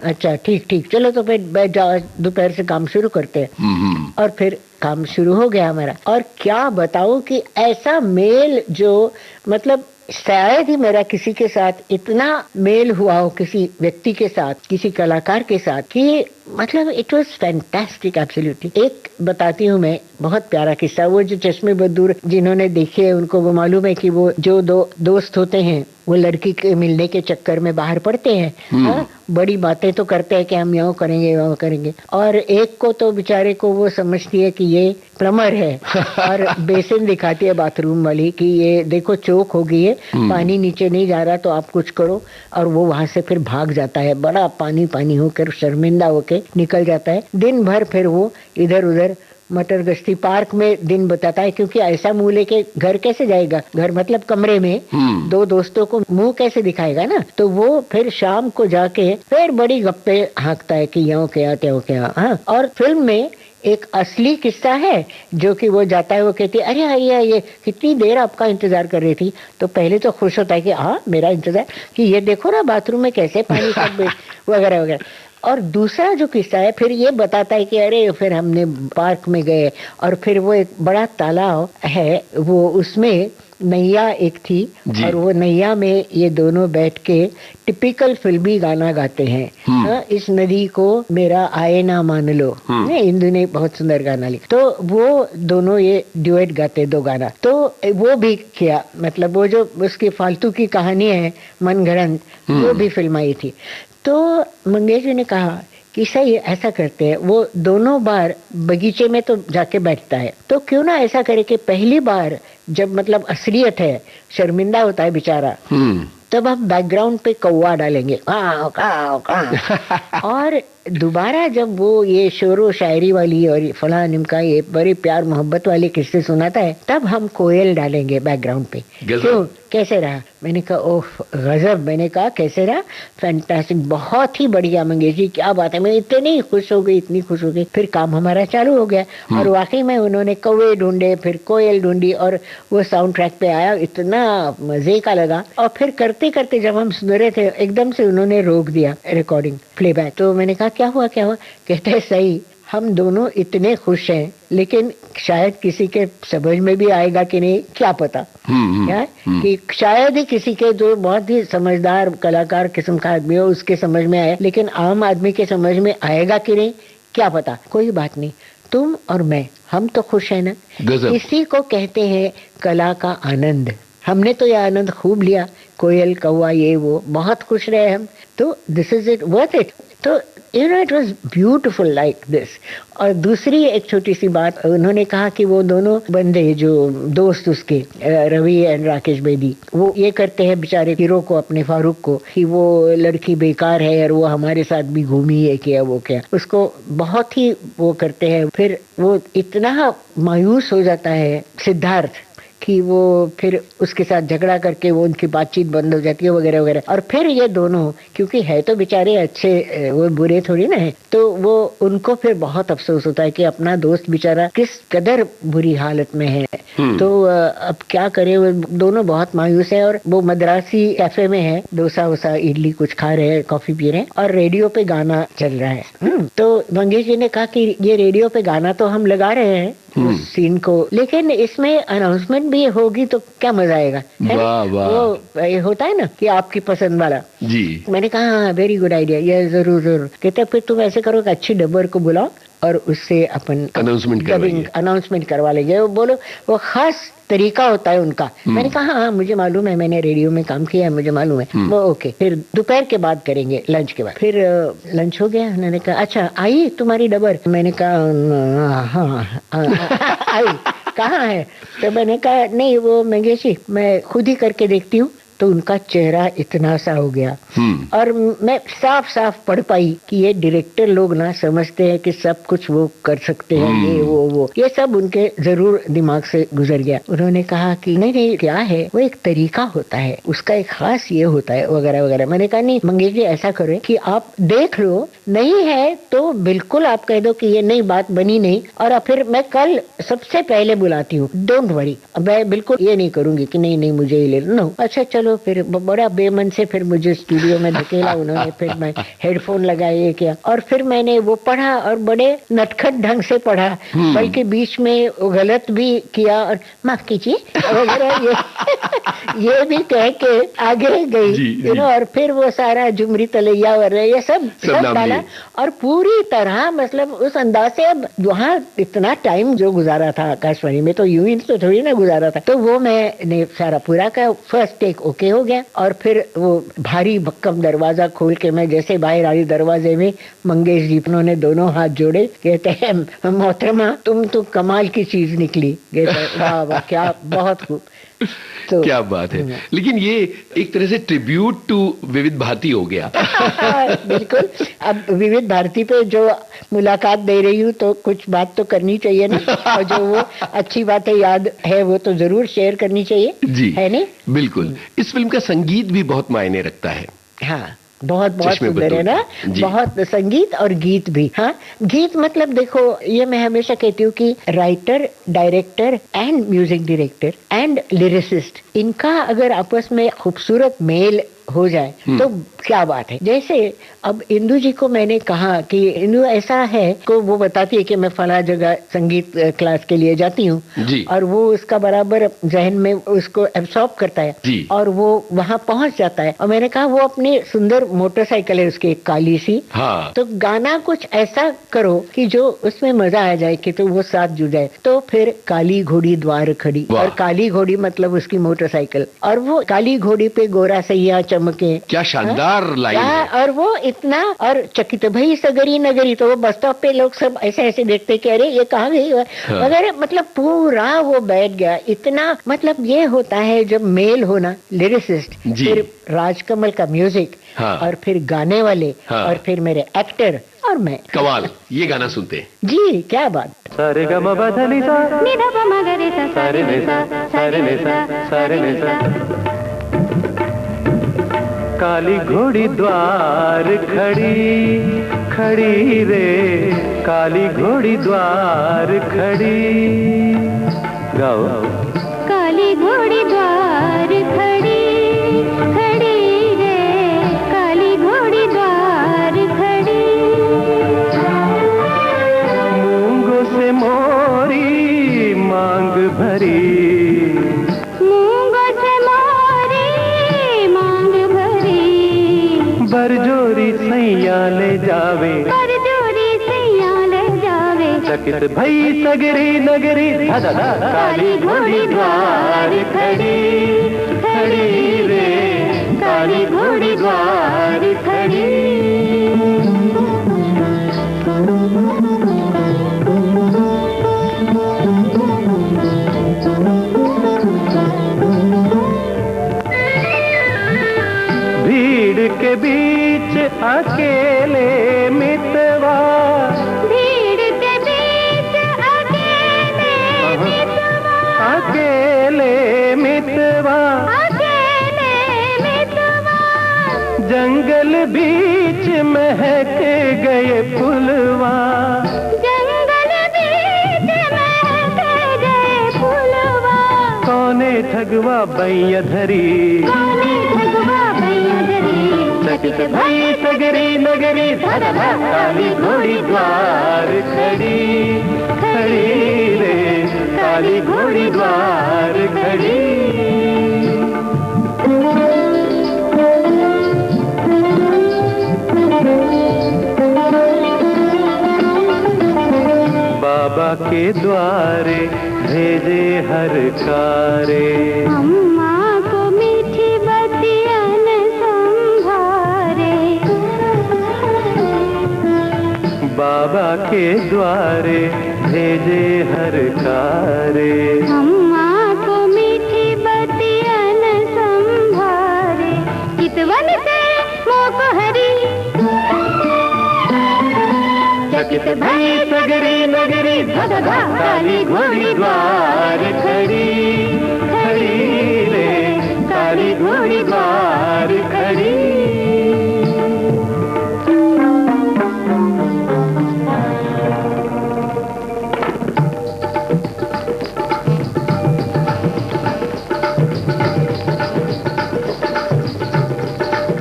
अच्छा ठीक चलो तो फिर बैठ जाओ, दोपहर से काम शुरू करते हैं। और फिर काम शुरू हो गया हमारा। और क्या बताऊं कि ऐसा मेल जो मतलब शायद ही मेरा किसी के साथ इतना मेल हुआ हो, किसी व्यक्ति के साथ, किसी कलाकार के साथ, कि मतलब इट वाज फैंटास्टिक एब्सोल्युटली। एक बताती हूँ मैं, बहुत प्यारा किस्सा। वो जो चश्मे बदूर जिन्होंने देखे है उनको वो मालूम है कि वो जो दो दोस्त होते हैं वो लड़की के मिलने के चक्कर में बाहर पड़ते हैं। बड़ी बातें तो करते हैं कि हम यूँ करेंगे वो करेंगे, और एक को तो बेचारे को वो समझती है कि ये प्लम्बर है और बेसिन दिखाती है बाथरूम वाली कि ये देखो चोक हो गई है, पानी नीचे नहीं जा रहा तो आप कुछ करो। और वो वहां से फिर भाग जाता है, बड़ा पानी पानी होकर शर्मिंदा होकर निकल जाता है। दिन भर फिर वो इधर उधर मटर गश्ती पार्क में दिन बताता है, क्योंकि ऐसा मुंह लेके घर कैसे जाएगा? घर मतलब कमरे में दो दोस्तों को मुंह कैसे दिखाएगा ना? तो वो फिर शाम को जाके फिर बड़ी गप्पे हाँकता है कि यूँ क्या त्यों क्या। हाँ, और फिल्म में एक असली किस्सा है जो कि वो जाता है, वो कहती है अरे आइए ये कितनी देर आपका इंतजार कर रही थी। तो पहले तो खुश होता है कि हाँ मेरा इंतजार, कि ये देखो ना बाथरूम में कैसे पानी सब वगैरह वगैरह। और दूसरा जो किस्सा है फिर ये बताता है कि अरे फिर हमने पार्क में गए और फिर वो एक बड़ा तालाब है, वो उसमें नैया एक थी और वो नैया में ये दोनों बैठ के टिपिकल फिल्मी गाना गाते हैं। इस नदी को मेरा आए ना मान लो, इंदु ने बहुत सुंदर गाना लिखा। तो वो दोनों ये ड्यूएट गाते दो गाना, तो वो भी किया। मतलब वो जो उसकी फालतू की कहानी है मनगढ़ंत, वो भी फिल्माई थी। तो मंगेश जी ने कहा कि सही ऐसा करते हैं, वो दोनों बार बगीचे में तो जाके बैठता है, तो क्यों ना ऐसा करे कि पहली बार जब मतलब असलियत है, शर्मिंदा होता है बेचारा, तब हम बैकग्राउंड पे कौवा डालेंगे और दोबारा जब वो ये शोरो शायरी वाली और फला निमका ये बड़े प्यार मोहब्बत वाले किस्से सुनाता है, तब हम कोयल डालेंगे बैकग्राउंड पे। क्यों, कैसे रहा? मैंने कहा ओह गजब। मैंने कहा कैसे रहा? फैंटास्टिक, बहुत ही बढ़िया मंगेश जी, क्या बात है। मैं इतनी खुश हो गई, इतनी खुश हो गई। फिर काम हमारा चालू हो गया और वाकई में उन्होंने कौवे ढूंढे, फिर कोयल ढूंढी और वो साउंड ट्रैक पे आया, इतना मजे का लगा। और फिर करते करते जब हम सुन रहे थे एकदम से उन्होंने रोक दिया रिकॉर्डिंग प्लेबैक। तो मैंने कहा क्या हुआ क्या हुआ? कहते हैं सही, हम दोनों इतने खुश हैं लेकिन शायद किसी के समझ में भी आएगा कि नहीं क्या पता। क्या कि शायद ही किसी के जो बहुत ही समझदार कलाकार किस्म का आदमी हो उसके समझ में आए, लेकिन आम आदमी के समझ में आएगा कि नहीं क्या पता। कोई बात नहीं, तुम और मैं हम तो खुश है ना। इसी को कहते हैं कला का आनंद। हमने तो यह आनंद खूब लिया, कोयल कौवा ये वो, बहुत खुश रहे हम। तो this is it, worth it. तो you know it was beautiful like this. और दूसरी एक छोटी सी बात, उन्होंने कहा कि वो दोनों बंदे जो दोस्त उसके रवि एंड राकेश बेदी, वो ये करते हैं बेचारे हीरो को, अपने फारूक को, कि वो लड़की बेकार है और वो हमारे साथ भी घूमी है क्या वो क्या, उसको बहुत ही वो करते हैं। फिर वो इतना मायूस हो जाता है सिद्धार्थ कि वो फिर उसके साथ झगड़ा करके वो उनकी बातचीत बंद हो जाती है वगैरह वगैरह। और फिर ये दोनों, क्योंकि है तो बेचारे अच्छे, वो बुरे थोड़ी ना है, तो वो उनको फिर बहुत अफसोस होता है कि अपना दोस्त बेचारा किस कदर बुरी हालत में है। तो अब क्या करे, वो दोनों बहुत मायूस है। और वो मद्रासी कैफे में है, डोसा वोसा इडली कुछ खा रहे हैं, कॉफी पी रहे हैं और रेडियो पे गाना चल रहा है। तो मंगेश जी ने कहा कि ये रेडियो पे गाना तो हम लगा रहे हैं उस सीन को। लेकिन इसमें अनाउंसमेंट भी होगी तो क्या मजा आएगा, है वाह, ना? वाह। वो ये होता है ना कि आपकी पसंद वाला। जी। मैंने कहा हाँ, वेरी गुड आइडिया, ये जरूर जरूर। कहते फिर तुम ऐसे करो कि अच्छी डबर को बुलाओ और उससे अपन अनाउंसमेंट डबिंग अनाउंसमेंट करवा लेंगे। वो बोलो, वो खास तरीका होता है उनका। मैंने कहा हाँ मुझे मालूम है, मैंने रेडियो में काम किया है, मुझे मालूम है। वो ओके, फिर दोपहर के बाद करेंगे, लंच के बाद। फिर लंच हो गया, उन्होंने कहा अच्छा आई तुम्हारी डबर? मैंने कहा हाँ आई। कहाँ है? तो मैंने कहा नहीं वो मंगेशी मैं खुद ही करके देखती हूँ। तो उनका चेहरा इतना सा हो गया और मैं साफ साफ पढ़ पाई कि ये डायरेक्टर लोग ना समझते हैं कि सब कुछ वो कर सकते हैं, ये वो ये सब उनके जरूर दिमाग से गुजर गया। उन्होंने कहा कि नहीं नहीं क्या है, वो एक तरीका होता है, उसका एक खास ये होता है वगैरह वगैरह। मैंने कहा नहीं मंगेश जी ऐसा करें कि आप देख लो, नहीं है तो बिल्कुल आप कह दो कि ये नई बात बनी नहीं, और फिर मैं कल सबसे पहले बुलाती हूँ, डोंट वरी। मैं बिल्कुल ये नहीं करूंगी कि नहीं नहीं मुझे ही ले लो। अच्छा चलो, फिर बड़ा बेमन से फिर मुझे स्टूडियो में धकेला उन्होंने। फिर मैं हेडफोन लगाए ये किया और फिर मैंने वो पढ़ा और बड़े नटखट ढंग से पढ़ा, बल्कि बीच में गलत भी किया और माफ कीजिए वगैरह ये भी कह के आगे गई और फिर वो सारा झुमरी तलैया वगैरह ये सब डाला और पूरी तरह मतलब उस अंदाज से। अब वहाँ इतना टाइम जो गुजारा था आकाशवाणी में, तो यूं ही तो थोड़ी ना गुजारा था, तो वो मैंने सारा पूरा का फर्स्ट टेक ओके हो गया। और फिर वो भारी भक्कम दरवाजा खोल के मैं जैसे बाहर आई, दरवाजे में मंगेश जी उन्होंने दोनों हाथ जोड़े, कहते हैं मोहतरमा तुम तो कमाल की चीज निकली। कहते वाह वाह क्या बहुत खूब। तो क्या बात है। लेकिन ये एक तरह से ट्रिब्यूट टू विविध भारती हो गया। बिल्कुल। अब विविध भारती पे जो मुलाकात दे रही हूँ तो कुछ बात तो करनी चाहिए ना, और जो वो अच्छी बातें याद है वो तो जरूर शेयर करनी चाहिए जी, है नहीं? बिल्कुल। इस फिल्म का संगीत भी बहुत मायने रखता है। हाँ बहुत बहुत सुंदर है ना, बहुत संगीत और गीत भी। हाँ गीत मतलब देखो ये मैं हमेशा कहती हूँ कि writer, director and music director and lyricist, इनका अगर आपस में खूबसूरत मेल हो जाए तो क्या बात है। जैसे अब इंदु जी को मैंने कहा कि इंदु ऐसा है को वो बताती है कि मैं फला जगह संगीत क्लास के लिए जाती हूँ, और वो उसका बराबर जहन में उसको एब्सॉर्ब करता है और वो वहाँ पहुँच जाता है। और मैंने कहा वो अपनी सुंदर मोटरसाइकिल है उसकी काली सी, तो गाना कुछ ऐसा करो कि जो उसमें मजा आ जाए कि तो वो साथ जुड़ जाए। तो फिर काली घोड़ी द्वार खड़ी, और काली घोड़ी मतलब उसकी मोटरसाइकिल, और वो काली घोड़ी पे गोरा सैया चमके, क्या शानदार लाइन है। और वो इतना, और चकित भई सगरी नगरी, तो वो बस स्टॉप पे लोग सब ऐसे ऐसे देखते कि अरे ये कहाँ गई वगैरह, मतलब पूरा वो बैठ गया। इतना मतलब ये होता है जब मेल होना, लिरिसिस्ट, फिर राजकमल का म्यूजिक, और फिर गाने वाले, और फिर मेरे एक्टर और मैं। कमाल। ये गाना सुनते हैं जी, क्या बात। सारे ग म प ध नि सा नि ध प म ग रे सा सारे ने सा सारे ने सा सारे ने सा। काली घोड़ी द्वार खड़ी खड़ी रे, काली घोड़ी द्वार खड़ी। गाओ। काली घोड़ी द्वार खड़ी खड़ी रे, काली घोड़ी द्वार खड़ी। मूंगों से मोरी मांग भरी, बरजोरी सैया ले जावे, बरजोरी सैया ले जावे। चकित भई सगरी नगरी, काली घोड़ी द्वार खड़ी खड़ी रे, काली घोड़ी द्वार खड़ी। के बीच अकेले मितवा, भीड़ के बीच अकेले मितवा, अकेले मितवा, अकेले मितवा। जंगल बीच महक गए फुलवा, जंगल बीच महक गए फुलवा। कौने ठगवा बैया धरी, कौने ठगवा बैया धरी। चकित भई सगरी नगरी, काली घोड़ी द्वार खड़ी खड़ी रे, काली घोड़ी द्वार खड़ी। बाबा के द्वारे भेजे हर कारे, अम्मा को मीठी बतियन संभारे। बाबा के द्वारे भेजे हर कारे, अम्मा को मीठी बतियन संभारे। चितवन से मोह हरी, चकित भई सगरी नगरी, धधा काली घोड़ी द्वार खड़ी, खड़ी रे काली घोड़ी द्वार खड़ी।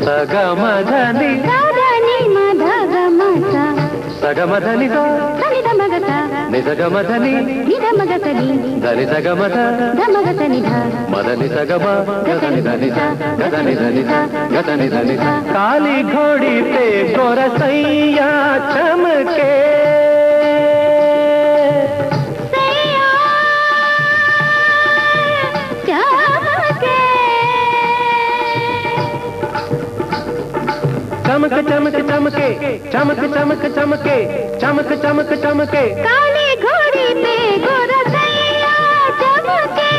सगमधनि साधनि मधगमसा, सगमधनि धनि धमगसा, निसगमधनि नि धमगसनि, धनि सगमध धमगसनि ध, मदनि सगम गधनि धनि सा, गधनि धनि सा, गधनि धनि सा। काली घोड़ी पे गोरसैया चमके, सैया चमके। चमक चमक चमके, चमक चमक चमके, चमक चमक चमके। काली घोड़ी पे गोरसैया चमके,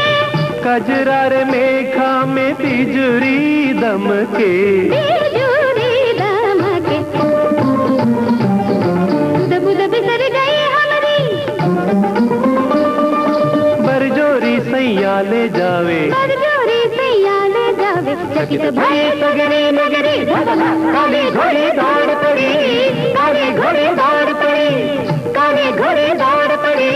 कजरार मेघा में तिजरी दमके, बिजुरी दमके। दब दब सर गई हमरी, बरजोरी सैया ले जावे, बरजोरी सैया ले जावे। चकित भई सगरी नगरी, धधा काली घोड़ी दौड़ पड़ी, काली घोड़ी दौड़ पड़ी, काली घोड़ी दौड़ पड़ी,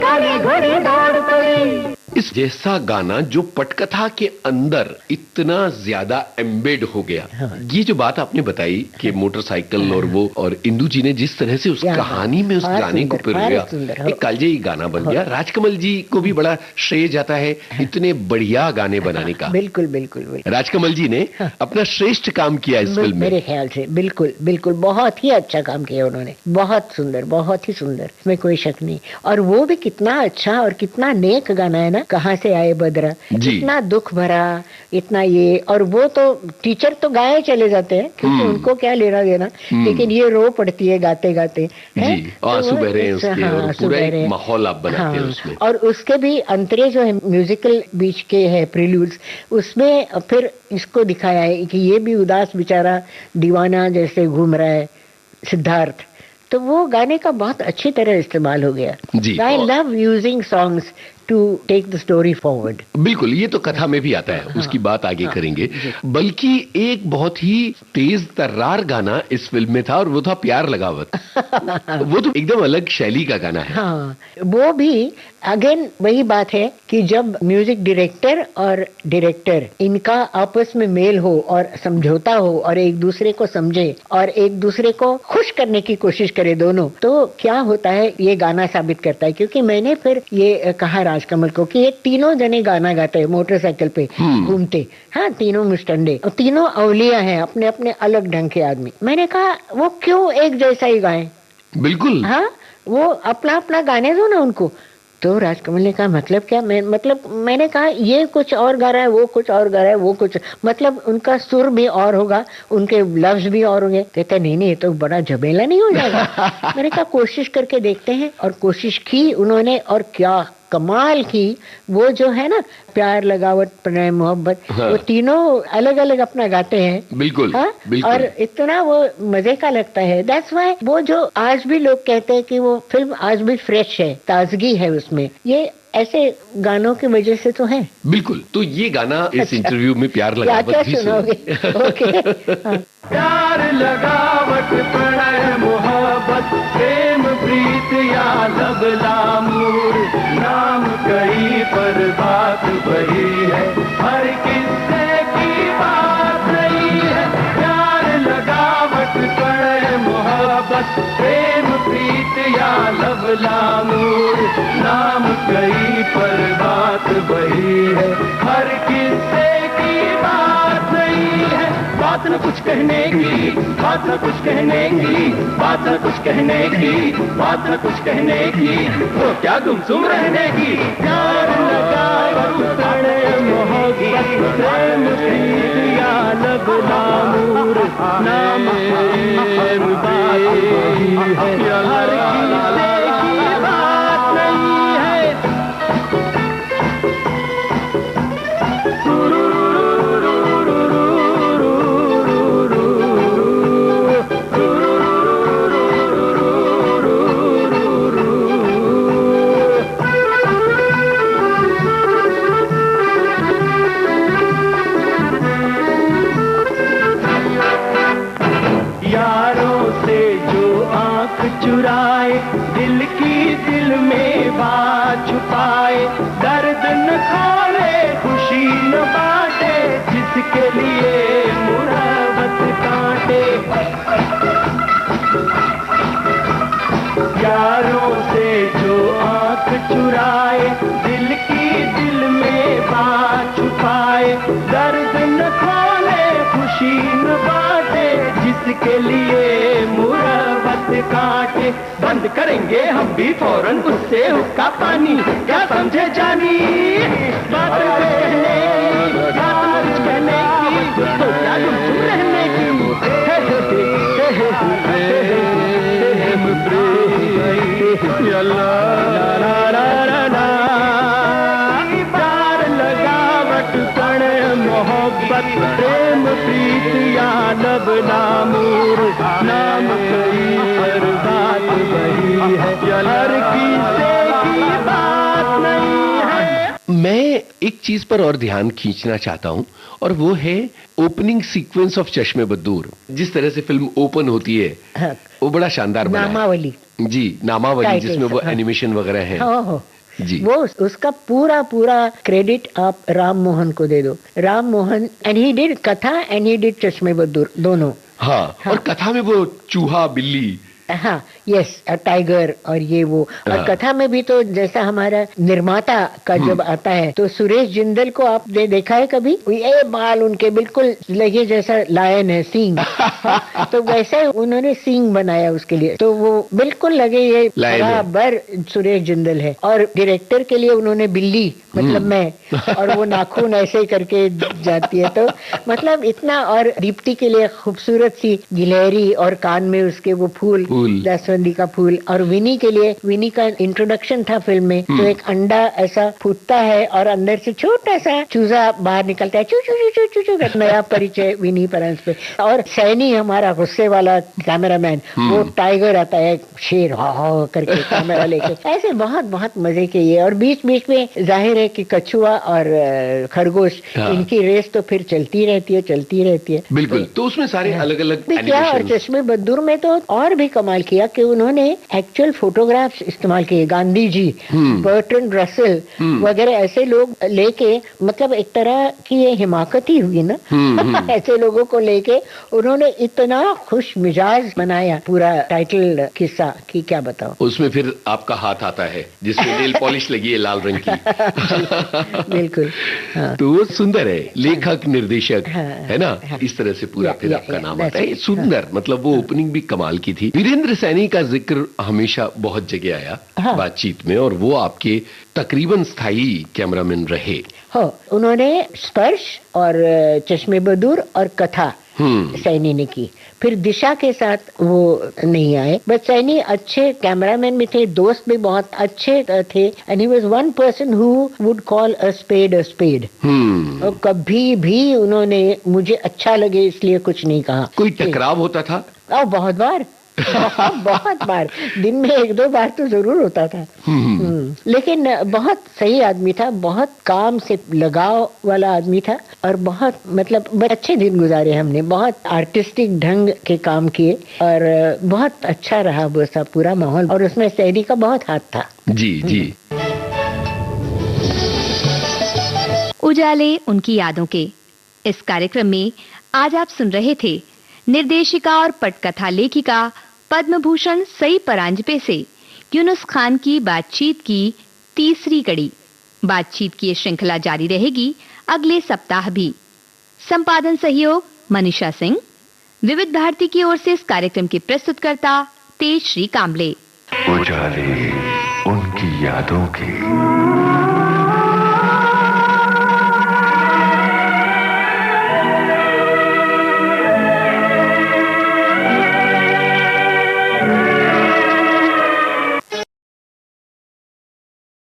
काली घोड़ी दौड़ पड़ी। इस जैसा गाना जो पटकथा के अंदर इतना ज्यादा एम्बेड हो गया। ये जो बात आपने बताई कि मोटरसाइकिल और वो, और इंदु जी ने जिस तरह से उस कहानी में उस गाने को पिरोया, एक कालजयी गाना बन गया। राजकमल जी को भी बड़ा श्रेय जाता है इतने बढ़िया गाने बनाने का। बिल्कुल बिल्कुल बिल्कुल। राजकमल जी ने अपना श्रेष्ठ काम किया इस फिल्म में। मेरे ख्याल से बिल्कुल बिल्कुल बहुत ही अच्छा काम किया उन्होंने, बहुत सुंदर, बहुत ही सुंदर, इसमें कोई शक नहीं। और वो भी कितना अच्छा और कितना नेक गाना है ना, कहाँ से आए बदरा, इतना दुख भरा, इतना ये। और वो तो टीचर तो गाए चले जाते हैं क्योंकि उनको क्या लेना देना, लेकिन ये रो पड़ती है गाते गाते, आंसू बह रहे हैं उसके, और पूरा एक माहौल आप बनाते हैं उसमें। और उसके भी अंतरे जो है म्यूजिकल बीच के है प्रील्यूड्स, उसमें फिर इसको दिखाया है कि ये भी उदास बेचारा दीवाना जैसे घूम रहा है सिद्धार्थ। तो वो गाने का बहुत अच्छी तरह इस्तेमाल हो गया। I love using songs to take the story forward. बिल्कुल, ये तो कथा में भी आता है, उसकी बात आगे करेंगे। बल्कि एक बहुत ही तेज तर्रार गाना इस फिल्म में था, और वो था प्यार लगावत। वो तो एकदम अलग शैली का गाना है। हाँ, वो भी अगेन वही बात है कि जब म्यूजिक डायरेक्टर और डायरेक्टर इनका आपस में मेल हो और समझौता हो और एक दूसरे को समझे और एक दूसरे को खुश करने की कोशिश करे दोनों, तो क्या होता है ये गाना साबित करता है। क्योंकि मैंने फिर ये कहा राजकमल को कि ये तीनों जने गाना गाते हैं मोटरसाइकिल पे घूमते, हाँ तीनों मुस्टंडे और तीनों अवलिया हैं, अपने अपने अलग ढंग के आदमी। मैंने कहा वो क्यों एक जैसा ही गाएं? बिल्कुल, हाँ, वो अपना अपना गाने दो ना उनको। तो राजकमल ने कहा मतलब क्या? मैंने कहा ये कुछ और गा रहा है, वो कुछ और गा रहा है, वो कुछ, मतलब उनका सुर भी और होगा, उनके लफ्ज भी और होंगे। कहते नहीं नहीं, ये तो बड़ा झमेला नहीं हो जाएगा। मैंने कहा कोशिश करके देखते हैं, और कोशिश की उन्होंने, और क्या कमाल की। वो जो है ना प्यार लगावत प्रेम मोहब्बत, वो तीनों अलग अलग अपना गाते हैं। बिल्कुल, बिल्कुल। और इतना वो मजे का लगता है। दैट्स व्हाई वो जो आज भी लोग कहते हैं कि वो फिल्म आज भी फ्रेश है, ताजगी है उसमें, ये ऐसे गानों की वजह से तो है। बिल्कुल। तो ये गाना इस इंटरव्यू में प्यार लगावत भी सुनोगे। प्यार लगावट प्रणय मोहब्बत प्रेम प्रीत या लब लामूर, नाम कई पर बात वही है, हर किस्से की बात नहीं है। प्यार लगावट प्रणय मोहब्बत प्रेम प्रेम प्रीत या लब लामूर, नाम कई पर बात वही है, हर किस्से की बात नहीं है। बात न कुछ कहने की, बात न कुछ कहने की, बात न कुछ कहने की, बात न कुछ कहने की, तो क्या गुमसुम रहने की। प्यार लगा प्रणय मोहब्बत प्रेम प्रीत या लब लामूर, नाम प्रेम बात वही है, हर किस्से की बात नहीं है। चुराए दिल की दिल में बात छुपाए, दर्द न खोले खुशी न बांटे, जिसके लिए मुहब्बत कांटे। यारों से जो आंख चुराए दिल की दिल में बात छुपाए, दर्द न खोले खुशी न बांटे, जिसके लिए मुहब्बत काटे। बंद करेंगे हम भी फौरन उससे हुक्का पानी, क्या समझे जानी बात कहने की, तो क्या गुमसुम रहने की। प्यार लगावट प्रणय मोहब्बत प्रेम प्रीत या लब लामूर, नाम कई पर बात वही है, हर किस्से की बात नहीं है। मैं एक चीज पर और ध्यान खींचना चाहता हूं, और वो है ओपनिंग सीक्वेंस ऑफ चश्मे बद्दूर। जिस तरह से फिल्म ओपन होती है, हाँ, वो बड़ा शानदार बना है। नामावली जी, नामावली, जिसमें वो एनिमेशन वगैरह है। हाँ, जी, वो उसका पूरा क्रेडिट आप राम मोहन को दे दो। Ram Mohan, and he did कथा एंड ही डिड चश्मे बद्दूर दोनों। हाँ, और कथा में वो चूहा बिल्ली, हाँ, यस, टाइगर और ये वो। और कथा में भी तो जैसा हमारा निर्माता का जब आता है तो सुरेश जिंदल को आपने देखा है कभी? ये बाल उनके बिल्कुल लगे जैसा लायन है, सींग। तो वैसे उन्होंने सींग बनाया उसके लिए, तो वो बिल्कुल लगे ये बराबर सुरेश जिंदल है। और डायरेक्टर के लिए उन्होंने बिल्ली, मतलब मैं, और वो नाखून ऐसे करके जाती है, तो मतलब इतना। और दीप्ति के लिए खूबसूरत सी गिलहरी और कान में उसके वो फूल, जास्वंदी का फूल। और विनी के लिए, विनी का इंट्रोडक्शन था फिल्म में, तो एक अंडा ऐसा फूटता है और अंदर से छोटा सा चूजा बाहर निकलता है, चू चू चू चू चू चू। नया परिचय विनी परंस पे। और सैनी हमारा गुस्से वाला कैमरामैन, वो टाइगर आता है, शेर हा करके कैमरा लेके। ऐसे बहुत बहुत मजे के ये। और बीच बीच में जाहिर है कि कछुआ और खरगोश, इनकी रेस तो फिर चलती रहती है। बिल्कुल। तो उसमें सारे अलग अलग क्या। और चश्मे बद्दूर में तो और भी कमाल किया कि उन्होंने एक्चुअल फोटोग्राफ्स इस्तेमाल किए। गांधी जी, बर्ट्रैंड रसेल वगैरह ऐसे लोग लेके, मतलब एक तरह की ये हिमाकत ही हुई ना। ऐसे लोगों को लेके उन्होंने इतना खुश मिजाज बनाया पूरा टाइटल किस्सा की क्या बताओ। उसमें फिर आपका हाथ आता है जिसमें नेल पॉलिश लगी है लाल रंग की। बिल्कुल। हाँ। तो वो सुंदर है, लेखक निर्देशक है ना, इस तरह से पूरा फिर आपका नाम आता है। सुंदर, मतलब वो ओपनिंग भी कमाल की थी। वीरेंद्र सैनी का जिक्र हमेशा बहुत जगह आया बातचीत में, और वो आपके तकरीबन स्थायी कैमरामैन रहे। हाँ, उन्होंने स्पर्श और चश्मे बद्दूर और कथा सैनी ने की। फिर दिशा के साथ वो नहीं आए, बट सैनी अच्छे कैमरामैन भी थे, दोस्त भी बहुत अच्छे थे। And he was one person who would call a spade a spade. और कभी भी उन्होंने मुझे अच्छा लगे इसलिए कुछ नहीं कहा। कोई टकराव होता था? बहुत बार। बहुत बार, दिन में 1-2 बार तो जरूर होता था। लेकिन बहुत सही आदमी था, बहुत काम से लगाव वाला आदमी था, और बहुत मतलब अच्छे दिन गुजारे हमने, बहुत आर्टिस्टिक ढंग के काम किए, और बहुत अच्छा रहा वो सब पूरा माहौल। और उसमें सैनी का बहुत हाथ था। जी जी। उजाले उनकी यादों के इस कार्यक्रम में आज आप सुन रहे थे निर्देशिका और पटकथा लेखिका पद्म भूषण सई परांजपे से यूनुस खान की बातचीत की तीसरी कड़ी। बातचीत की ये श्रृंखला जारी रहेगी अगले सप्ताह भी। संपादन सहयोग मनीषा सिंह। विविध भारती की ओर से इस कार्यक्रम की प्रस्तुतकर्ता तेज श्री कांबले। उजाले उनकी यादों के।